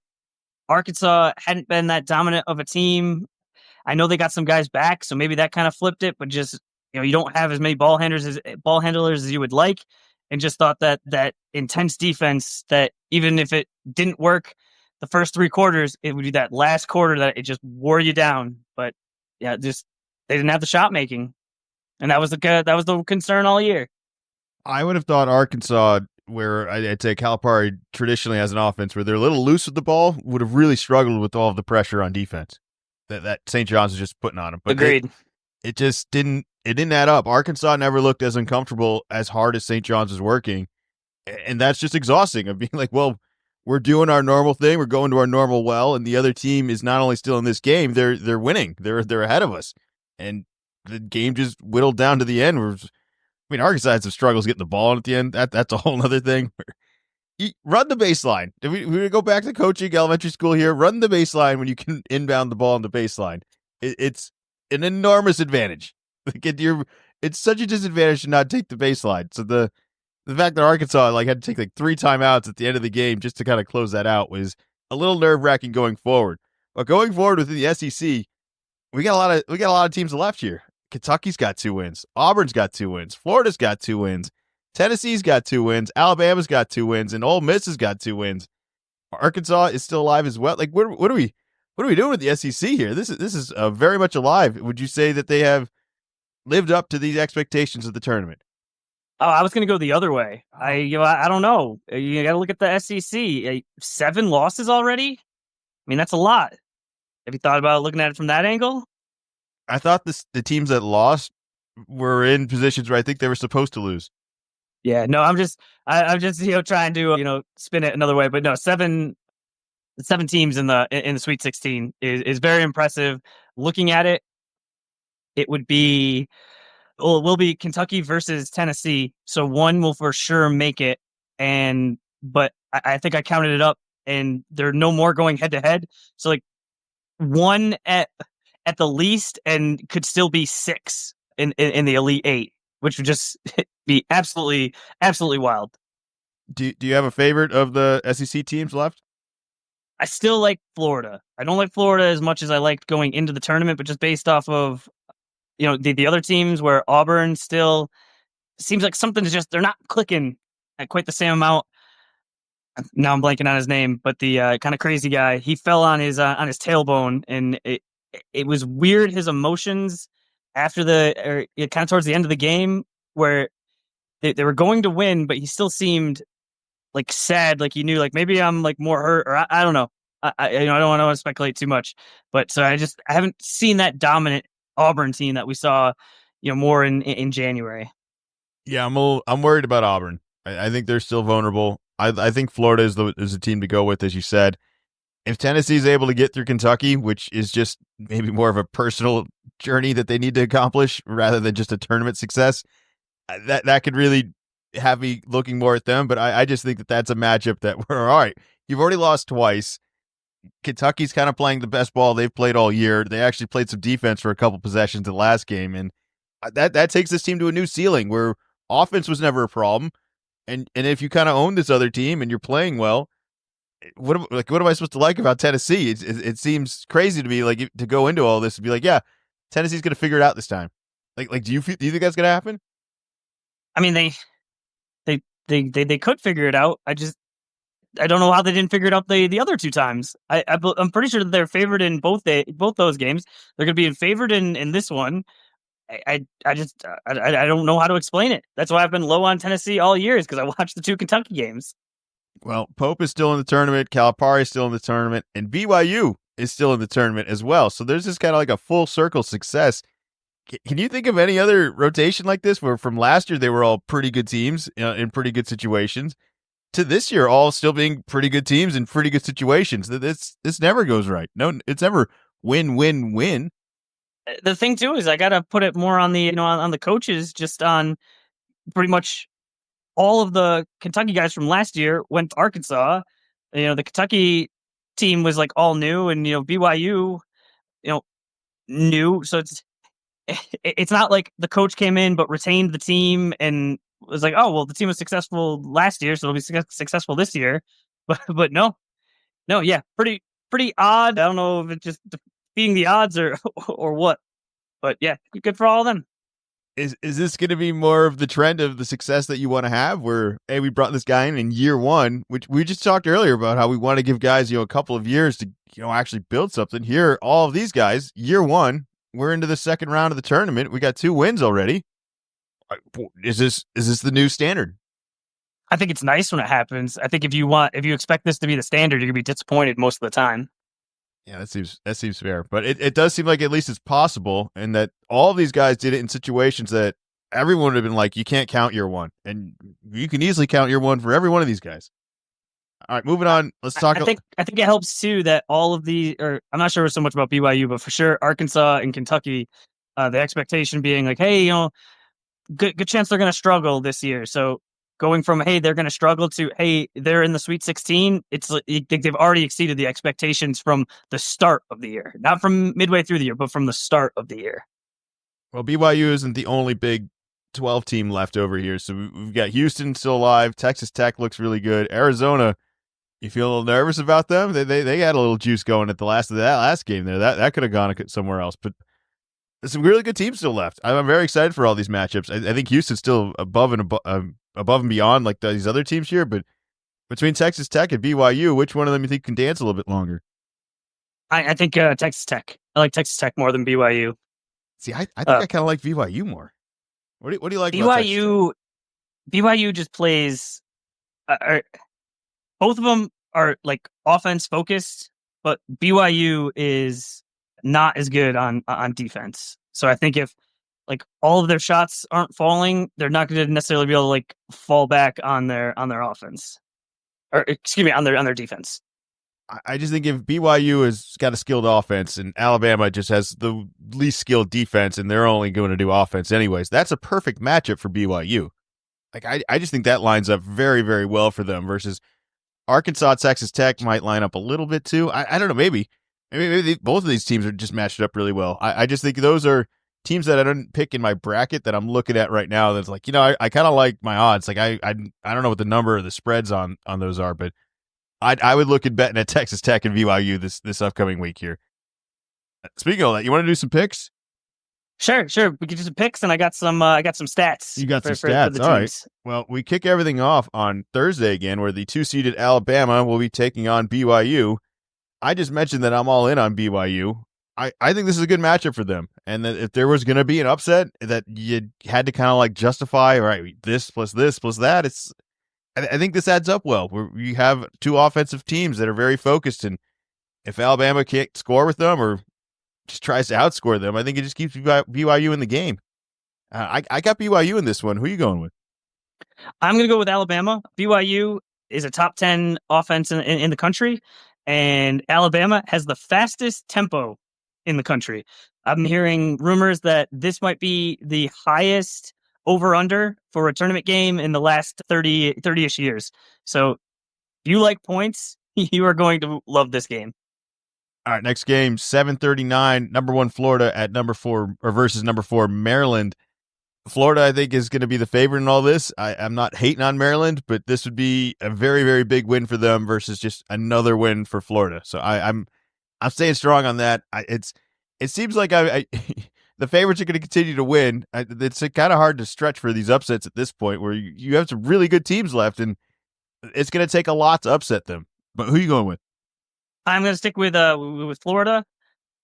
Arkansas hadn't been that dominant of a team. I know they got some guys back, so maybe that kind of flipped it, but just, you don't have as many ball handlers as you would like, and just thought that intense defense, that even if it didn't work the first 3 quarters, it would be that last quarter that it just wore you down. But yeah, just they didn't have the shot making, and that was the concern all year. I would have thought Arkansas, where I'd say Calipari traditionally has an offense where they're a little loose with the ball, would have really struggled with all of the pressure on defense that St. John's is just putting on them. But agreed. It just didn't add up. Arkansas never looked as uncomfortable as hard as St. John's is working, and that's just exhausting. Of being like, well, we're doing our normal thing, we're going to our normal well, and the other team is not only still in this game, they're winning, they're ahead of us, and the game just whittled down to the end. Arkansas had some struggles getting the ball at the end. That's a whole other thing. Run the baseline. If we go back to coaching elementary school here, run the baseline when you can inbound the ball on the baseline. It's an enormous advantage. It's such a disadvantage to not take the baseline. So the fact that Arkansas had to take 3 timeouts at the end of the game just to kind of close that out was a little nerve-wracking going forward. But going forward within the SEC, we got a lot of teams left here. Kentucky's got 2 wins. Auburn's got 2 wins. Florida's got 2 wins. Tennessee's got 2 wins. Alabama's got 2 wins, and Ole Miss has got 2 wins. Arkansas is still alive as well. What are we doing with the SEC here? This is very much alive. Would you say that they have lived up to these expectations of the tournament? Oh, I was going to go the other way. I don't know. You got to look at the SEC. 7 losses already. That's a lot. Have you thought about looking at it from that angle? I thought the teams that lost were in positions where I think they were supposed to lose. Yeah, no, I'm just trying to spin it another way, but no, 7 teams in the Sweet 16 is very impressive. Looking at it, it will be Kentucky versus Tennessee, so one will for sure make it, but I think I counted it up, and there are no more going head to head. So one at the least, and could still be 6 in the Elite 8, which would just be absolutely wild. Do you have a favorite of the SEC teams left? I still like Florida. I don't like Florida as much as I liked going into the tournament, but just based off of the other teams, where Auburn still seems like something's just, they're not clicking at quite the same amount. Now I'm blanking on his name, but the kind of crazy guy, he fell on his tailbone, and it was weird, his emotions after kind of towards the end of the game, where they were going to win, but he still seemed sad, he knew maybe I'm more hurt, or I don't know. I don't want to speculate too much, but so I haven't seen that dominant Auburn team that we saw more in January. Yeah, I'm worried about Auburn. I think they're still vulnerable. I think Florida is the team to go with, as you said. If Tennessee is able to get through Kentucky, which is just maybe more of a personal journey that they need to accomplish rather than just a tournament success, that could really have me looking more at them. But I just think that's a matchup that we're all right. You've already lost twice. Kentucky's kind of playing the best ball they've played all year. They actually played some defense for a couple possessions in the last game, and that takes this team to a new ceiling where offense was never a problem. And if you kind of own this other team and you're playing well, what am I supposed to like about Tennessee? It seems crazy to me, to go into all this and be like, yeah, Tennessee's going to figure it out this time. Do you think that's going to happen? They could figure it out. I don't know how they didn't figure it out the other 2 times. I'm pretty sure that they're favored in both those games. They're going to be favored in this one. I don't know how to explain it. That's why I've been low on Tennessee all year, is because I watched the 2 Kentucky games. Well, Pope is still in the tournament, Calipari is still in the tournament, and BYU is still in the tournament as well. So there's this kind of a full circle success. Can you think of any other rotation like this where from last year they were all pretty good teams in pretty good situations? to this year all still being pretty good teams in pretty good situations. This never goes right. No, it's never win, win, win. The thing too is I got to put it more on the on the coaches, just on pretty much all of the Kentucky guys from last year went to Arkansas. The Kentucky team was like all new, and BYU, new. So it's not like the coach came in but retained the team and was like, oh well, the team was successful last year, so it'll be successful this year. But no, yeah, pretty odd. I don't know if it's just defeating the odds or what, but yeah, good for all of them. Is this going to be more of the trend of the success that you want to have, where, hey, we brought this guy in year one, which we just talked earlier about how we want to give guys, a couple of years to, actually build something. Here, all of these guys, year one, we're into the second round of the tournament. We got 2 wins already. Is this the new standard? I think it's nice when it happens. I think if you expect this to be the standard, you're gonna be disappointed most of the time. Yeah, that seems fair. But it does seem like at least it's possible, and that all of these guys did it in situations that everyone would have been like, you can't count year one. And you can easily count year one for every one of these guys. All right, moving on. Let's talk. I think it helps too that all of or I'm not sure so much about BYU, but for sure Arkansas and Kentucky, the expectation being like, hey, good chance they're going to struggle this year. So going from, hey, they're going to struggle to, hey, they're in the Sweet 16, they've already exceeded the expectations from the start of the year. Not from midway through the year, but from the start of the year. Well, BYU isn't the only Big 12 team left over here. So we've got Houston still alive. Texas Tech looks really good. Arizona, you feel a little nervous about them? They had a little juice going at the last of that last game there. That could have gone somewhere else. But there's some really good teams still left. I'm very excited for all these matchups. I think Houston's still above and beyond like these other teams here. But between Texas Tech and BYU, which one of them you think can dance a little bit longer? I think Texas Tech. I like Texas Tech more than BYU. See, I think I kind of like BYU more. What do you like about Texas Tech? BYU just plays. Both of them are like offense focused, but BYU is not as good on defense. So I think if like all of their shots aren't falling, they're not going to necessarily be able to like fall back on their offense, or excuse me, on their defense. I just think if BYU has got a skilled offense and Alabama just has the least skilled defense and they're only going to do offense anyways, that's a perfect matchup for BYU. Like I just think that lines up very, very well for them versus Arkansas. Texas Tech might line up a little bit too. I don't know. Maybe both of these teams are just matched up really well. I just think those are teams that I didn't pick in my bracket that I'm looking at right now. That's like, I kind of like my odds. Like I don't know what the number of the spreads on those are, but I would look at betting at Texas Tech and BYU this upcoming week here. Speaking of that, you want to do some picks? Sure. We can do some picks, and I got some stats. You got some stats. For the all teams. Right. Well, we kick everything off on Thursday again, where the 2-seeded Alabama will be taking on BYU. I just mentioned that I'm all in on BYU. I think this is a good matchup for them, and that if there was going to be an upset, that you had to kind of like justify, right, this plus that. I think this adds up well. Where you have 2 offensive teams that are very focused, and if Alabama can't score with them or just tries to outscore them, I think it just keeps BYU in the game. I got BYU in this one. Who are you going with? I'm going to go with Alabama. BYU is a top 10 offense in the country, and Alabama has the fastest tempo in the country. I'm hearing rumors that this might be the highest over-under for a tournament game in the last 30-ish years. So if you like points, you are going to love this game. All right, next game, 7:39, number 1 Florida at number 4 or versus number 4 Maryland. Florida, I think, is going to be the favorite in all this. I'm not hating on Maryland, but this would be a very, very big win for them versus just another win for Florida. So I'm staying strong on that. It seems like the favorites are going to continue to win. It's kind of hard to stretch for these upsets at this point, where you have some really good teams left, and it's going to take a lot to upset them. But who are you going with? I'm going to stick with Florida.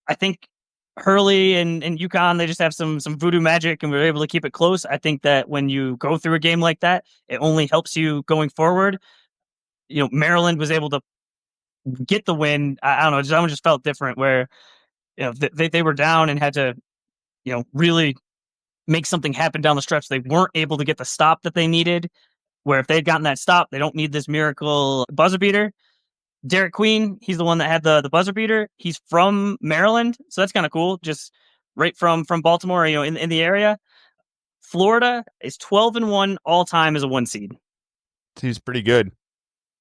I think Hurley and UConn, they just have some voodoo magic, and we're able to keep it close. I think that when you go through a game like that, it only helps you going forward. Maryland was able to get the win. I don't know. It just felt different where, they were down and had to, really make something happen down the stretch. They weren't able to get the stop that they needed. where if they'd gotten that stop, they don't need this miracle buzzer beater. Derek Queen, he's the one that had the buzzer beater. He's from Maryland, so that's kind of cool. Just right from Baltimore, in the area. Florida is 12-1 all time as a 1 seed. Seems pretty good.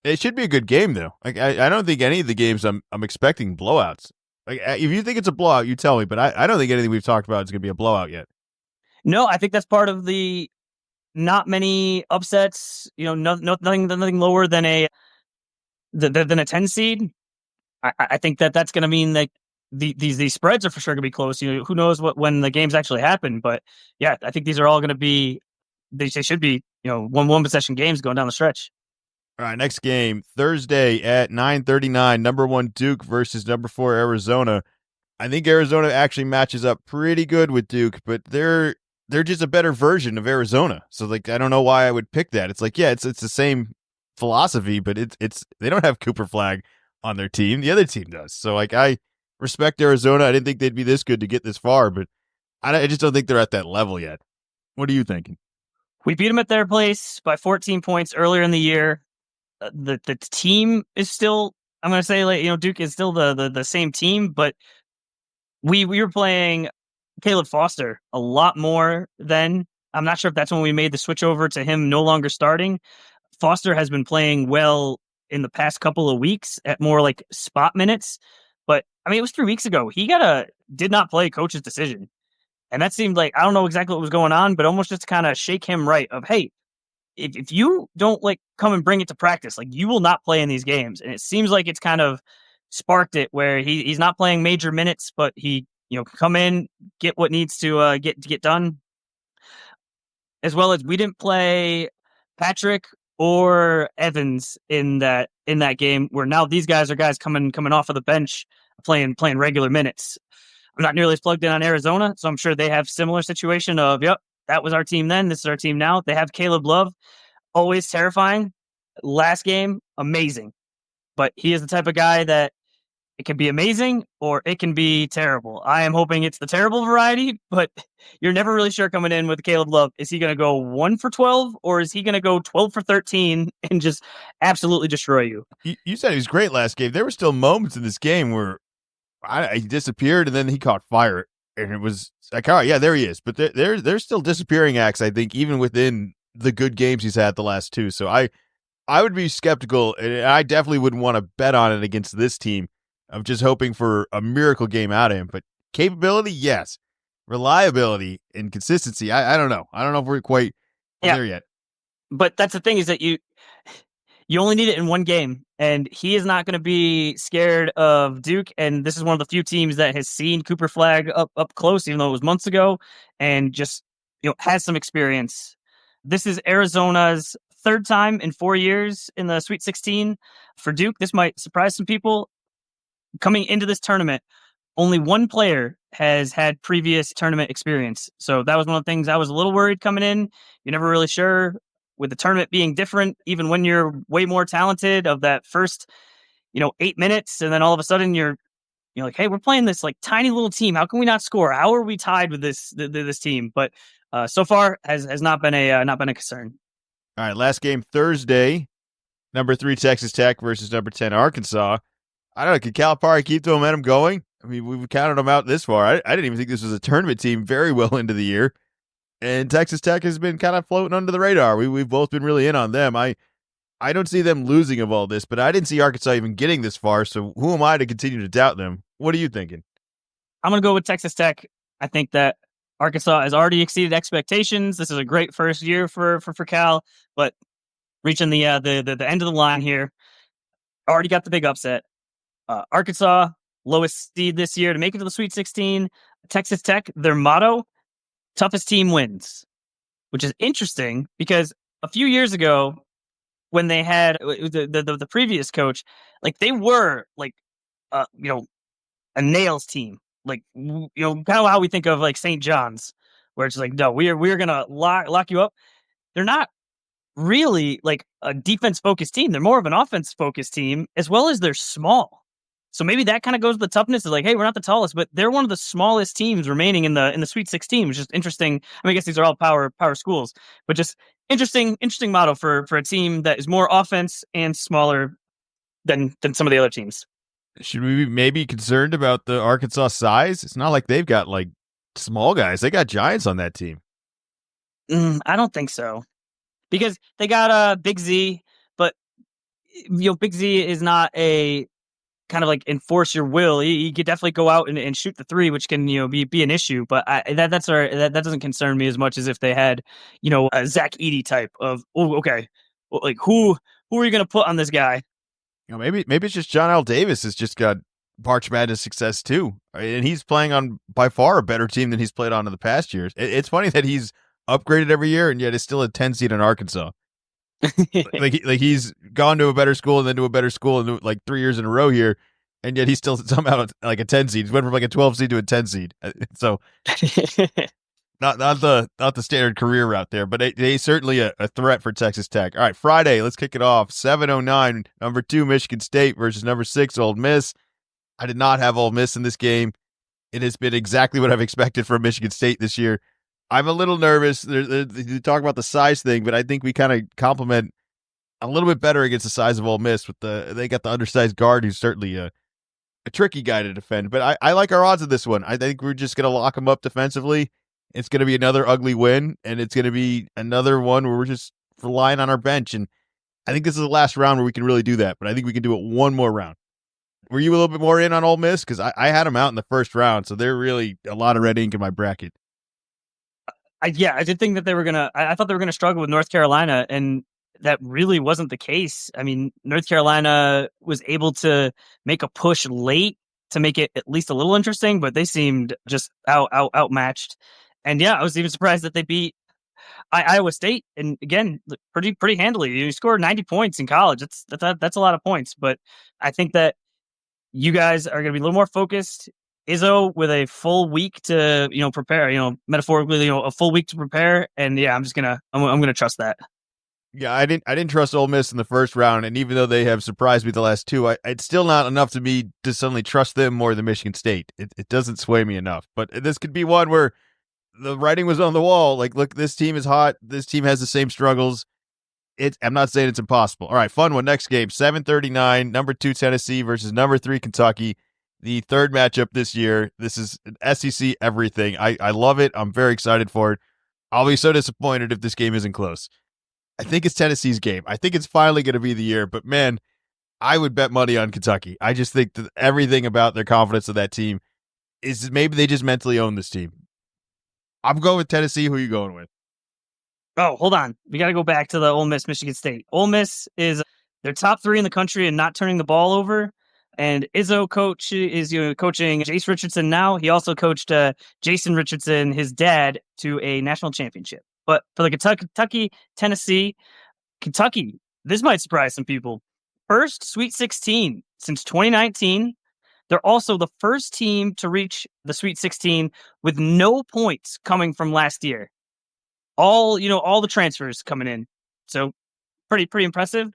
It should be a good game though. Like I don't think any of the games I'm expecting blowouts. Like if you think it's a blowout, you tell me. But I don't think anything we've talked about is going to be a blowout yet. No, I think that's part of the not many upsets. Nothing lower than a 10 seed. I think that's going to mean that these spreads are for sure going to be close. Who knows when the games actually happen? But yeah, I think these are all going to be. They should be one possession games going down the stretch. All right, next game Thursday at 9:39. Number 1 Duke versus number 4 Arizona. I think Arizona actually matches up pretty good with Duke, but they're just a better version of Arizona. So like I don't know why I would pick that. It's like it's the same philosophy, but it's they don't have Cooper Flag on their team. The other team does. So like I respect Arizona. I didn't think they'd be this good to get this far, but I just don't think they're at that level yet. What are you thinking? We beat them at their place by 14 points earlier in the year. The team is still, I'm going to say, Duke is still the same team, but we were playing Caleb Foster a lot more then. I'm not sure if that's when we made the switch over to him no longer starting. Foster has been playing well in the past couple of weeks at more like spot minutes, but I mean, it was 3 weeks ago. He did not play coach's decision. And that seemed like, I don't know exactly what was going on, but almost just to kind of shake him right of, hey, if you don't come and bring it to practice, you will not play in these games. And it seems like it's kind of sparked it where he's not playing major minutes, but he, can come in, get what needs to get done. As well as we didn't play Patrick or Evans in that game where now these guys are guys coming off of the bench playing regular minutes. I'm not nearly as plugged in on Arizona, so I'm sure they have similar situation of, yep, that was our team then, this is our team now. They have Caleb Love, always terrifying. Last game, amazing. But he is the type of guy that it can be amazing or it can be terrible. I am hoping it's the terrible variety, but you're never really sure coming in with Caleb Love. Is he going to go 1 for 12 or is he going to go 12 for 13 and just absolutely destroy you? You said he was great last game. There were still moments in this game where he disappeared and then he caught fire. And it was like, all right, yeah, there he is. But there's still disappearing acts, I think, even within the good games he's had the last two. So I would be skeptical, and I definitely wouldn't want to bet on it against this team. I'm just hoping for a miracle game out of him. But capability, yes. Reliability and consistency, I don't know. I don't know if we're quite there yet. But that's the thing is that you only need it in one game, and he is not going to be scared of Duke. And this is one of the few teams that has seen Cooper Flag up close, even though it was months ago, and just has some experience. This is Arizona's third time in 4 years in the Sweet 16 for Duke. This might surprise some people. Coming into this tournament, only one player has had previous tournament experience. So that was one of the things I was a little worried coming in. You're never really sure with the tournament being different, even when you're way more talented of that first, 8 minutes. And then all of a sudden you're like, hey, we're playing this tiny little team. How can we not score? How are we tied with this team? But so far has not been a concern. All right. Last game Thursday, number 3 Texas Tech versus number 10 Arkansas. I don't know. Could Calipari keep the momentum going? I mean, we've counted them out this far. I didn't even think this was a tournament team very well into the year. And Texas Tech has been kind of floating under the radar. We've both been really in on them. I don't see them losing of all this, but I didn't see Arkansas even getting this far. So who am I to continue to doubt them? What are you thinking? I'm going to go with Texas Tech. I think that Arkansas has already exceeded expectations. This is a great first year for Cal, but reaching the end of the line here, already got the big upset. Arkansas, lowest seed this year to make it to the Sweet 16. Texas Tech, their motto, toughest team wins, which is interesting because a few years ago when they had the previous coach, they were a nails team, kind of how we think of St. John's, where it's no, we're gonna lock you up. They're not really a defense focused team. They're more of an offense focused team, as well as they're small. So maybe that kind of goes with the toughness. Is like, hey, we're not the tallest, but they're one of the smallest teams remaining in the Sweet 16, which is interesting. I mean, I guess these are all power schools, but just interesting model for a team that is more offense and smaller than some of the other teams. Should we be maybe concerned about the Arkansas size? It's not like they've got like small guys. They got giants on that team. I don't think so, because they got Big Z, but Big Z is not a kind of like enforce your will. He could definitely go out and shoot the three, which can be an issue. But that doesn't concern me as much as if they had a Zach Edey type of okay, well, like who are you going to put on this guy? Maybe it's just John L. Davis has just got March Madness success too, and he's playing on by far a better team than he's played on in the past years. It's funny that he's upgraded every year and yet is still a 10 seed in Arkansas. like he's gone to a better school and then to a better school and like 3 years in a row here, and yet he's still somehow like a 10 seed. He went from like a 12 seed to a 10 seed. So not the standard career route there, but they certainly a threat for Texas Tech. All right, Friday, let's kick it off. 7:09, number 2 Michigan State versus number 6 Ole Miss. I did not have Ole Miss in this game. It has been exactly what I've expected from Michigan State this year. I'm a little nervous. You talk about the size thing, but I think we kind of complement a little bit better against the size of Ole Miss. They got the undersized guard who's certainly a tricky guy to defend. But I like our odds of this one. I think we're just going to lock them up defensively. It's going to be another ugly win, and it's going to be another one where we're just relying on our bench. And I think this is the last round where we can really do that, but I think we can do it one more round. Were you a little bit more in on Ole Miss? Because I had them out in the first round, so they're really a lot of red ink in my bracket. I did think that they were gonna. I thought they were gonna struggle with North Carolina, and that really wasn't the case. I mean, North Carolina was able to make a push late to make it at least a little interesting, but they seemed just outmatched. And yeah, I was even surprised that they beat Iowa State, and again, pretty handily. You scored 90 points in college. That's a lot of points, but I think that you guys are going to be a little more focused. Izzo with a full week to prepare, metaphorically, a full week to prepare, and yeah, I'm gonna trust that. Yeah, I didn't trust Ole Miss in the first round, and even though they have surprised me the last two, it's still not enough to me to suddenly trust them more than Michigan State. It doesn't sway me enough, but this could be one where the writing was on the wall. Like, look, this team is hot. This team has the same struggles. I'm not saying it's impossible. All right, fun one. Next game, 7:39, number 2 Tennessee versus number 3 Kentucky. The third matchup this year. This is an SEC everything. I love it. I'm very excited for it. I'll be so disappointed if this game isn't close. I think it's Tennessee's game. I think it's finally going to be the year, but man, I would bet money on Kentucky. I just think that everything about their confidence of that team is maybe they just mentally own this team. I'm going with Tennessee. Who are you going with? Oh, hold on. We got to go back to the Ole Miss, Michigan State. Ole Miss is their top 3 in the country and not turning the ball over. And Izzo coach is coaching Jace Richardson now. He also coached Jason Richardson, his dad, to a national championship. But for the Kentucky, Tennessee, Kentucky, this might surprise some people. First Sweet 16 since 2019. They're also the first team to reach the Sweet 16 with no points coming from last year. All the transfers coming in. So pretty impressive.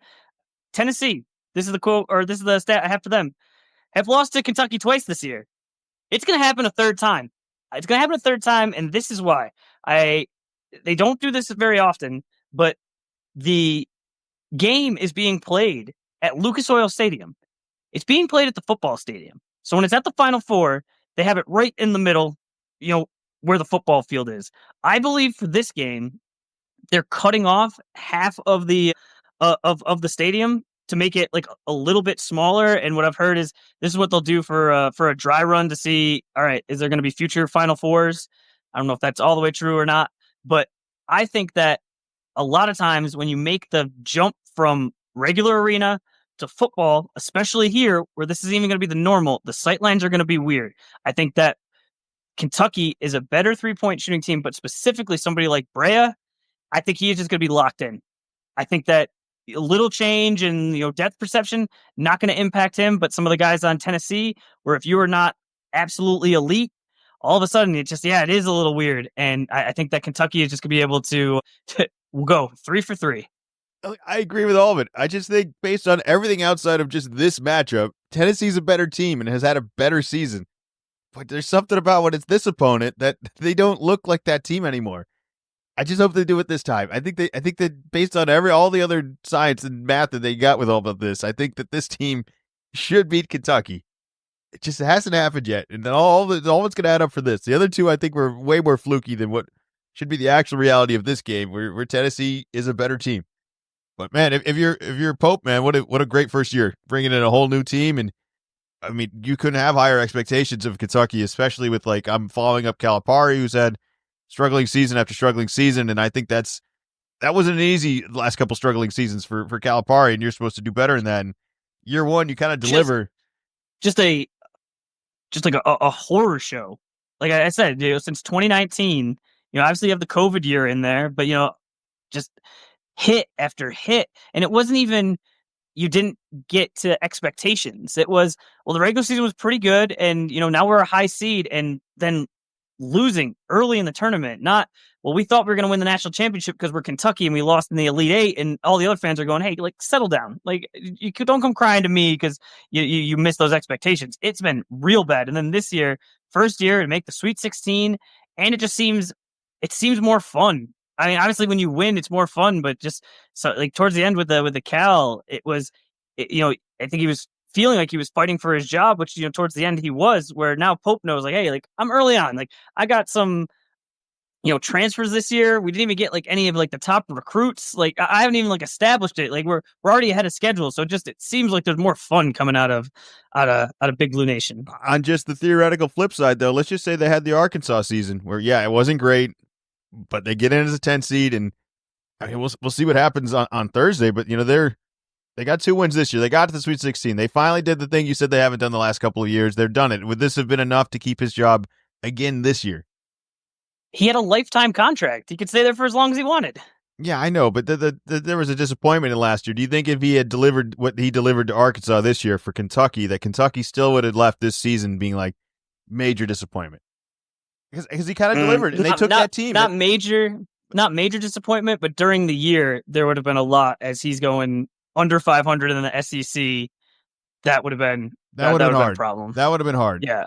Tennessee, this is the quote, or this is the stat I have for them, have lost to Kentucky twice this year. It's going to happen a third time. And this is why. They don't do this very often, but the game is being played at Lucas Oil Stadium. It's being played at the football stadium. So when it's at the Final Four, they have it right in the middle, where the football field is. I believe for this game, they're cutting off half of the stadium to make it like a little bit smaller. And what I've heard is this is what they'll do for a dry run to see, all right, is there going to be future Final Fours? I don't know if that's all the way true or not, but I think that a lot of times when you make the jump from regular arena to football, especially here where this is even going to be the normal, the sight lines are going to be weird. I think that Kentucky is a better 3-point shooting team, but specifically somebody like Brea, I think he is just going to be locked in. I think that a little change in depth perception not going to impact him, but some of the guys on Tennessee, where if you are not absolutely elite, all of a sudden it is a little weird. And I think that Kentucky is just going to be able to go 3 for 3. I agree with all of it. I just think based on everything outside of just this matchup, Tennessee's a better team and has had a better season. But there's something about when it's this opponent that they don't look like that team anymore. I just hope they do it this time. I think that based on all the other science and math that they got with all of this, I think that this team should beat Kentucky. It just hasn't happened yet, and then all it's going to add up for this. The other two, I think, were way more fluky than what should be the actual reality of this game, where Tennessee is a better team. But man, if you're Pope, man, what a great first year, bringing in a whole new team, and I mean, you couldn't have higher expectations of Kentucky, especially with I'm following up Calipari, who's had struggling season after struggling season, and I think that wasn't an easy last couple struggling seasons for Calipari, and you're supposed to do better than that. And year one, you kind of deliver. Just like a horror show. Like I said, since 2019, obviously you have the COVID year in there, but just hit after hit, and it wasn't even you didn't get to expectations. It was, well, the regular season was pretty good, and now we're a high seed, and then losing early in the tournament. Not, well, we thought we were going to win the national championship because we're Kentucky and we lost in the Elite Eight, and all the other fans are going, hey, settle down. You don't come crying to me because you missed those expectations. It's been real bad. And then this year, first year to make the Sweet 16, and it seems more fun. I mean, obviously when you win, it's more fun, but just towards the end with the Cal, it was, I think he was feeling like he was fighting for his job, which, towards the end he was, where now Pope knows, hey, I'm early on. I got some, transfers this year. We didn't even get any of the top recruits. I haven't even established it. We're already ahead of schedule. So it seems like there's more fun coming out of Big Blue Nation. On just the theoretical flip side, though, let's just say they had the Arkansas season where, it wasn't great, but they get in as a 10 seed, and I mean, we'll see what happens on Thursday. But they got 2 wins this year. They got to the Sweet 16. They finally did the thing you said they haven't done the last couple of years. They've done it. Would this have been enough to keep his job again this year? He had a lifetime contract. He could stay there for as long as he wanted. Yeah, I know, but there was a disappointment in last year. Do you think if he had delivered what he delivered to Arkansas this year for Kentucky, that Kentucky still would have left this season being major disappointment? Because he kind of delivered, and they took that team. Not major disappointment, but during the year, there would have been a lot as he's going under 500 in the SEC. That would have been that would have been hard. A problem. That would have been hard. Yeah,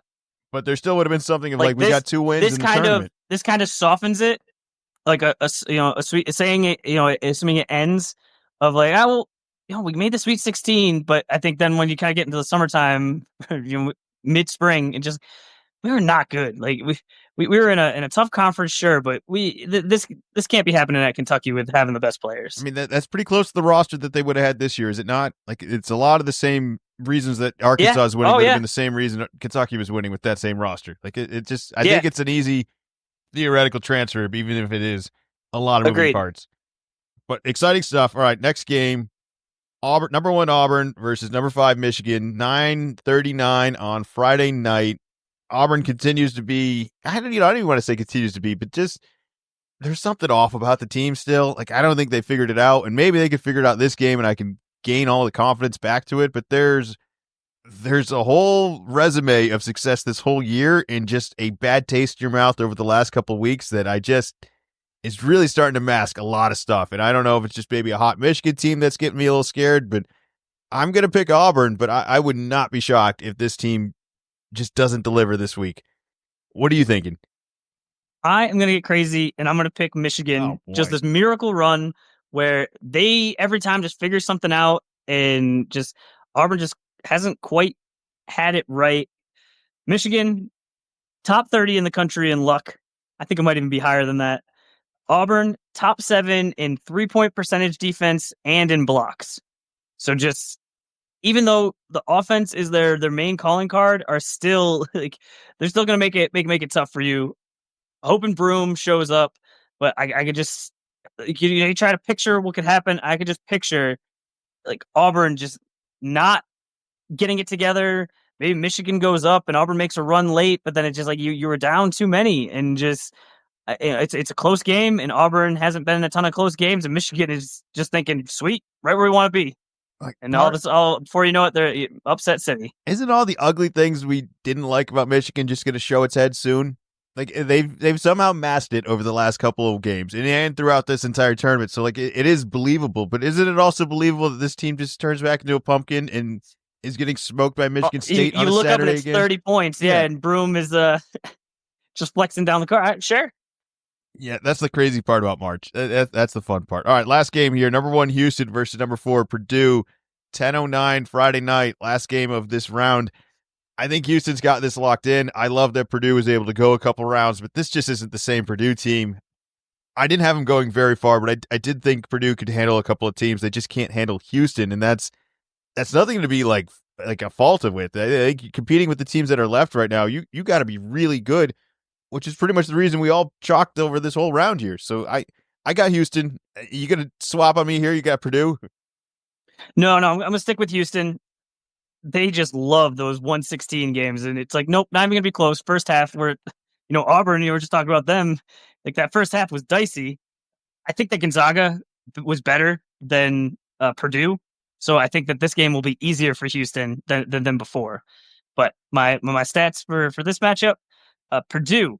but there still would have been something of we got 2 wins in the tournament. This kind of softens it, a sweet saying it. Assuming it ends of we made the Sweet 16, but I think then when you kind of get into the summertime, mid spring, and we were not good. We were in a tough conference, sure, but this can't be happening at Kentucky with having the best players. I mean, that's pretty close to the roster that they would have had this year, is it not? It's a lot of the same reasons that Arkansas is winning would have been the same reason Kentucky was winning with that same roster. I think it's an easy theoretical transfer, even if it is a lot of moving parts. But exciting stuff. All right, next game. Auburn, number 1 Auburn versus number 5 Michigan, 9:39 on Friday night. Auburn continues to be, I don't even want to say continues to be, but just there's something off about the team still. I don't think they figured it out, and maybe they could figure it out this game and I can gain all the confidence back to it. But there's a whole resume of success this whole year and just a bad taste in your mouth over the last couple of weeks that is really starting to mask a lot of stuff. And I don't know if it's just maybe a hot Michigan team that's getting me a little scared, but I'm going to pick Auburn, but I would not be shocked if this team just doesn't deliver this week. What are you thinking? I am going to get crazy, and I'm going to pick Michigan. Just this miracle run where they every time just figure something out, and just Auburn just hasn't quite had it right. Michigan, top 30 in the country in luck. I think it might even be higher than that. Auburn, top 7 in 3-point percentage defense and in blocks. So just, even though the offense is their main calling card, are still they're still going to make it tough for you. Hope and Broom shows up, but I could just you try to picture what could happen. I could just picture Auburn just not getting it together. Maybe Michigan goes up and Auburn makes a run late, but then it's just you were down too many, and just it's a close game, and Auburn hasn't been in a ton of close games, and Michigan is just thinking, sweet, right where we want to be. And all before you know it, they're upset city. Isn't all the ugly things we didn't like about Michigan just going to show its head soon? Like they've somehow masked it over the last couple of games and throughout this entire tournament. So like it is believable, but isn't it also believable that this team just turns back into a pumpkin and is getting smoked by Michigan State on You a look up and Saturday it's again? 30 points. Yeah. And Broom is just flexing down the car. All right, sure. Yeah, that's the crazy part about March. That's the fun part. All right, last game here. Number 1 Houston versus number 4 Purdue. 10:09 Friday night. Last game of this round. I think Houston's got this locked in. I love that Purdue was able to go a couple rounds, but this just isn't the same Purdue team. I didn't have them going very far, but I did think Purdue could handle a couple of teams. They just can't handle Houston, and that's nothing to be like a fault of with. I think competing with the teams that are left right now, you got to be really good, which is pretty much the reason we all chalked over this whole round here. So I got Houston. You gonna swap on me here? You got Purdue? No, I'm gonna stick with Houston. They just love those 116 games, and it's like, nope, not even gonna be close. First half, where Auburn, you were just talking about them. Like that first half was dicey. I think that Gonzaga was better than Purdue, so I think that this game will be easier for Houston than before. But my stats for this matchup: Purdue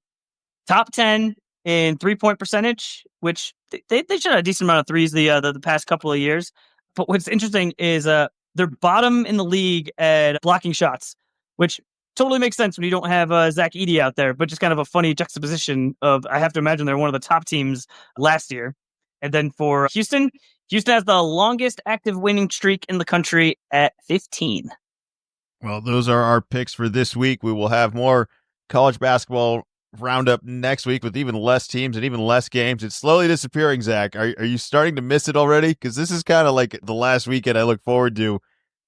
top 10 in 3-point percentage, which they shot a decent amount of threes the past couple of years. But what's interesting is they're bottom in the league at blocking shots, which totally makes sense when you don't have Zach Edey out there, but just kind of a funny juxtaposition of, I have to imagine they're one of the top teams last year. And then for Houston has the longest active winning streak in the country at 15. Well, those are our picks for this week. We will have more college basketball roundup next week with even less teams and even less games. It's slowly disappearing, Zach. Are you starting to miss it already? Because this is kind of like the last weekend I look forward to,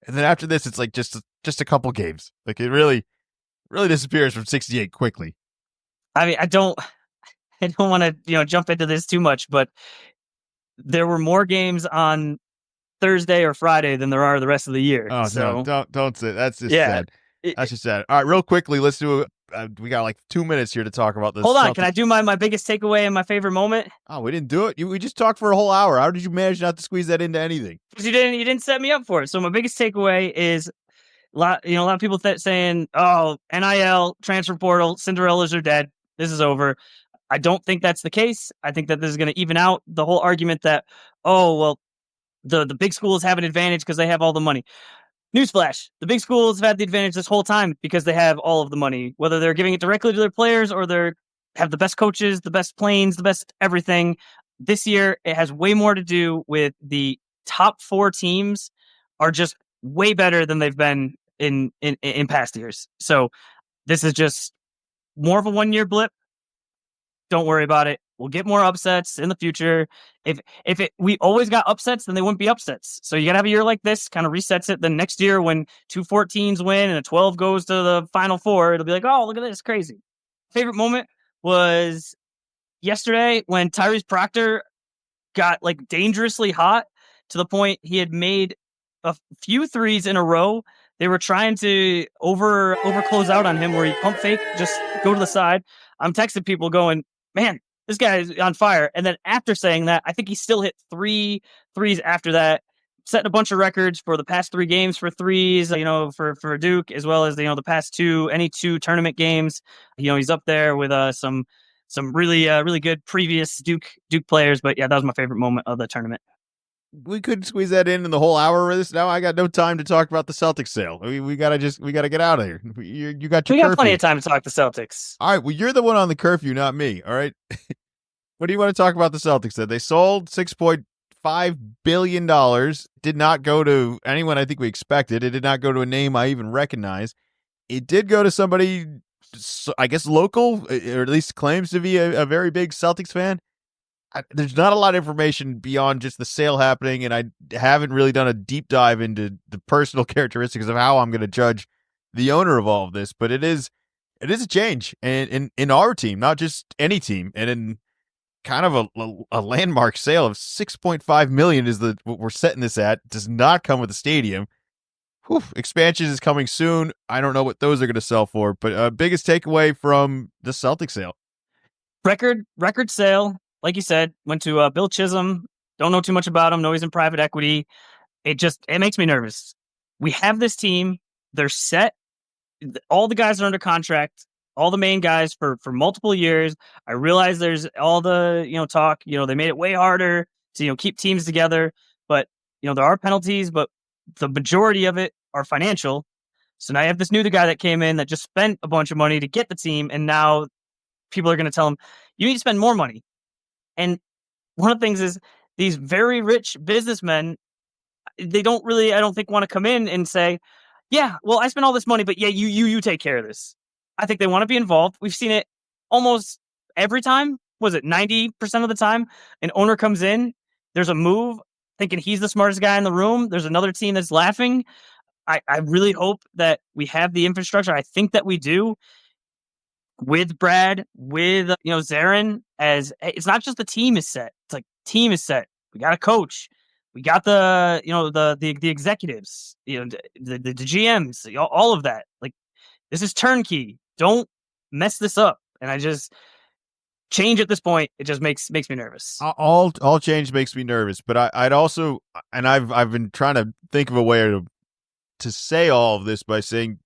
and then after this, it's like just a couple games. Like it really disappears from 68 quickly. I mean, I don't want to jump into this too much, but there were more games on Thursday or Friday than there are the rest of the year. Oh, so no, don't say that's just sad. That's just sad. All right, real quickly, let's do. We got like 2 minutes here to talk about this. Hold on, can I do my biggest takeaway and my favorite moment? Oh, we didn't do it. We just talked for a whole hour. How did you manage not to squeeze that into anything? Because you didn't set me up for it. So my biggest takeaway is a lot of people saying, "Oh, NIL, transfer portal, Cinderellas are dead. This is over." I don't think that's the case. I think that this is going to even out the whole argument that, oh, well, the big schools have an advantage because they have all the money. Newsflash, the big schools have had the advantage this whole time because they have all of the money, whether they're giving it directly to their players or they have the best coaches, the best planes, the best everything. This year, it has way more to do with the top 4 teams are just way better than they've been in past years. So this is just more of a 1-year blip. Don't worry about it. We'll get more upsets in the future. If we always got upsets, then they wouldn't be upsets. So you got to have a year like this, kind of resets it. Then next year, when 2 14s win and a 12 goes to the Final Four, it'll be like, oh, look at this, crazy. Favorite moment was yesterday when Tyrese Proctor got like dangerously hot to the point he had made a few threes in a row. They were trying to over close out on him where he pump fake, just go to the side. I'm texting people going, man, this guy is on fire. And then after saying that, I think he still hit 3 threes after that, setting a bunch of records for the past 3 games for threes, for Duke, as well as, the past 2 tournament games. He's up there with some really good previous Duke players. But yeah, that was my favorite moment of the tournament. We couldn't squeeze that in the whole hour of this. Now I got no time to talk about the Celtics sale. We gotta get out of here. You got your. We got curfew. plenty of time to talk the Celtics. All right. Well, you're the one on the curfew, not me. All right. What do you want to talk about the Celtics? That they sold $6.5 billion. Did not go to anyone I think we expected. It did not go to a name I even recognize. It did go to somebody, I guess, local, or at least claims to be a very big Celtics fan. There's not a lot of information beyond just the sale happening, and I haven't really done a deep dive into the personal characteristics of how I'm going to judge the owner of all of this. But it is a change in our team, not just any team, and in kind of a landmark sale of $6.5 million is what we're setting this at. Does not come with a stadium. Whew, expansion is coming soon. I don't know what those are going to sell for, but biggest takeaway from the Celtics sale. Record sale. Like you said, went to Bill Chisholm. Don't know too much about him. Know he's in private equity. It makes me nervous. We have this team. They're set. All the guys are under contract. all the main guys for multiple years. I realize there's all the, talk, they made it way harder to, keep teams together, but, there are penalties, but the majority of it are financial. So now you have this new guy that came in that just spent a bunch of money to get the team, and now people are going to tell him, you need to spend more money. And one of the things is these very rich businessmen, they don't really, I don't think, want to come in and say, yeah, well, I spent all this money, but yeah, you take care of this. I think they want to be involved. We've seen it almost every time. Was it 90% of the time? An owner comes in, there's a move, thinking he's the smartest guy in the room. There's another team that's laughing. I really hope that we have the infrastructure. I think that we do, with Brad, with Zarin, as it's not just the team is set. It's like team is set. We got a coach. We got the the executives, the GMs, all of that. Like, this is turnkey. Don't mess this up. And I just change at this point. It just makes me nervous. All change makes me nervous. But I'd also, and I've been trying to think of a way to say all of this by saying,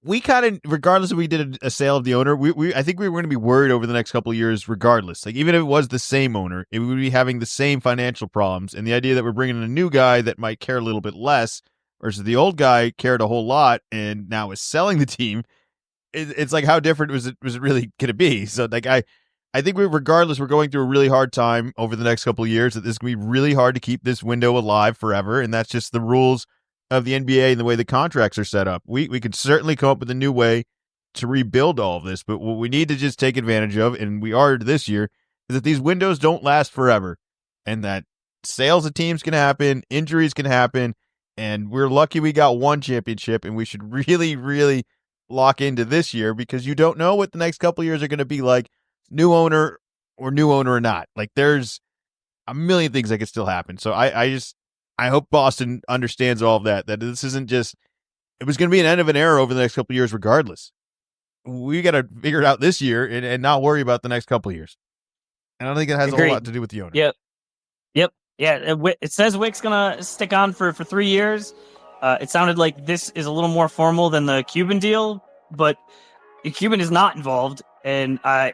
we kind of, regardless if we did a sale of the owner, I think we were going to be worried over the next couple of years regardless. Like, even if it was the same owner, it would be having the same financial problems. And the idea that we're bringing in a new guy that might care a little bit less versus the old guy cared a whole lot and now is selling the team, it's like, how different was it really going to be? So, like, I think regardless, we're going through a really hard time over the next couple of years, that this is going to be really hard to keep this window alive forever. And that's just the rules of the NBA and the way the contracts are set up. We could certainly come up with a new way to rebuild all of this, but what we need to just take advantage of, and we are this year, is that these windows don't last forever, and that sales of teams can happen, injuries can happen, and we're lucky we got one championship, and we should really, really lock into this year, because you don't know what the next couple of years are going to be like, new owner or not. Like, there's a million things that could still happen. So I hope Boston understands all of that this isn't just, it was going to be an end of an era over the next couple of years regardless. We got to figure it out this year and not worry about the next couple of years. And I don't think it has a whole lot to do with the owner. Yep. Yeah, it says Wick's going to stick on for 3 years. It sounded like this is a little more formal than the Cuban deal, but the Cuban is not involved. And I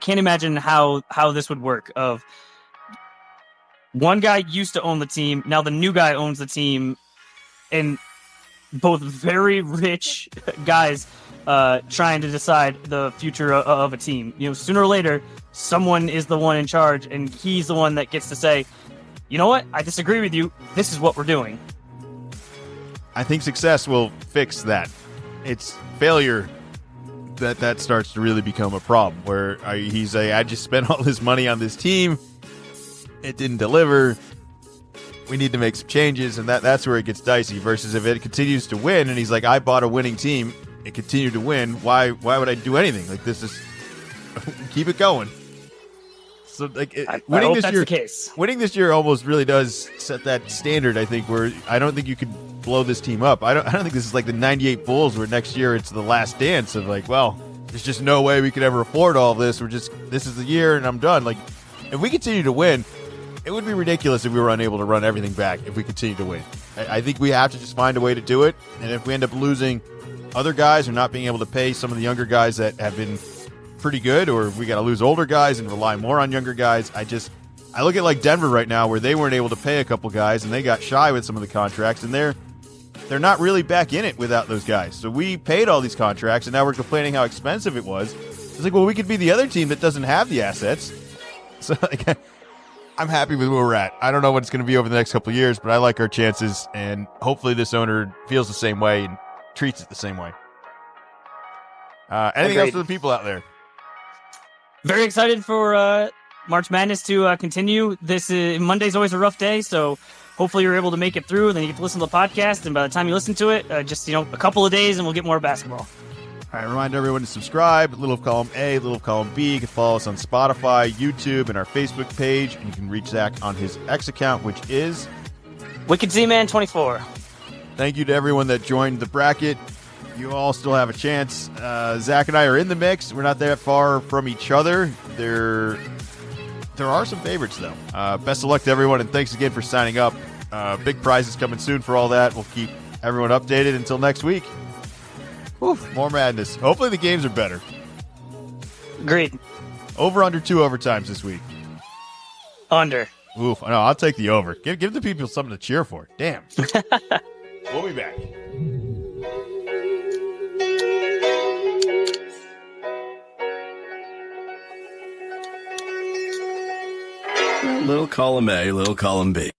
can't imagine how this would work. Of one guy used to own the team, now the new guy owns the team, and both very rich guys trying to decide the future of a team. Sooner or later, someone is the one in charge, and he's the one that gets to say, you know what, I disagree with you, this is what we're doing. I think success will fix that. It's failure that starts to really become a problem, where he's like, I just spent all this money on this team, it didn't deliver, we need to make some changes, and that's where it gets dicey. Versus if it continues to win, and he's like, I bought a winning team, it continued to win, why would I do anything? Like, this is keep it going. So, like, winning this year, the case. Winning this year almost really does set that standard, I think, where I don't think you could blow this team up. I don't think this is like the 98 Bulls where next year it's the last dance of like, well, there's just no way we could ever afford all this. This is the year and I'm done. Like, if we continue to win, it would be ridiculous if we were unable to run everything back if we continue to win. I think we have to just find a way to do it. And if we end up losing other guys or not being able to pay some of the younger guys that have been pretty good, or we got to lose older guys and rely more on younger guys, I look at like Denver right now, where they weren't able to pay a couple guys and they got shy with some of the contracts, and they're not really back in it without those guys. So we paid all these contracts and now we're complaining how expensive it was. It's like, well, we could be the other team that doesn't have the assets. So, like, I'm happy with where we're at. I don't know what it's going to be over the next couple of years, but I like our chances, and hopefully this owner feels the same way and treats it the same way. Anything else for the people out there? Very excited for March Madness to continue. Monday's always a rough day, so hopefully you're able to make it through. Then you get to listen to the podcast, and by the time you listen to it, just a couple of days, and we'll get more basketball. All right, remind everyone to subscribe. Little of column A, little of column B. You can follow us on Spotify, YouTube, and our Facebook page. And you can reach Zach on his X account, which is WickedZman24. Thank you to everyone that joined the bracket. You all still have a chance. Zach and I are in the mix. We're not that far from each other. There are some favorites, though. Best of luck to everyone, and thanks again for signing up. Big prizes coming soon for all that. We'll keep everyone updated until next week. Whew, more madness. Hopefully the games are better. Agreed. Over under 2 overtimes this week. Under. Oof, no, I'll take the over. Give the people something to cheer for. Damn. We'll be back. Little column A, little column B.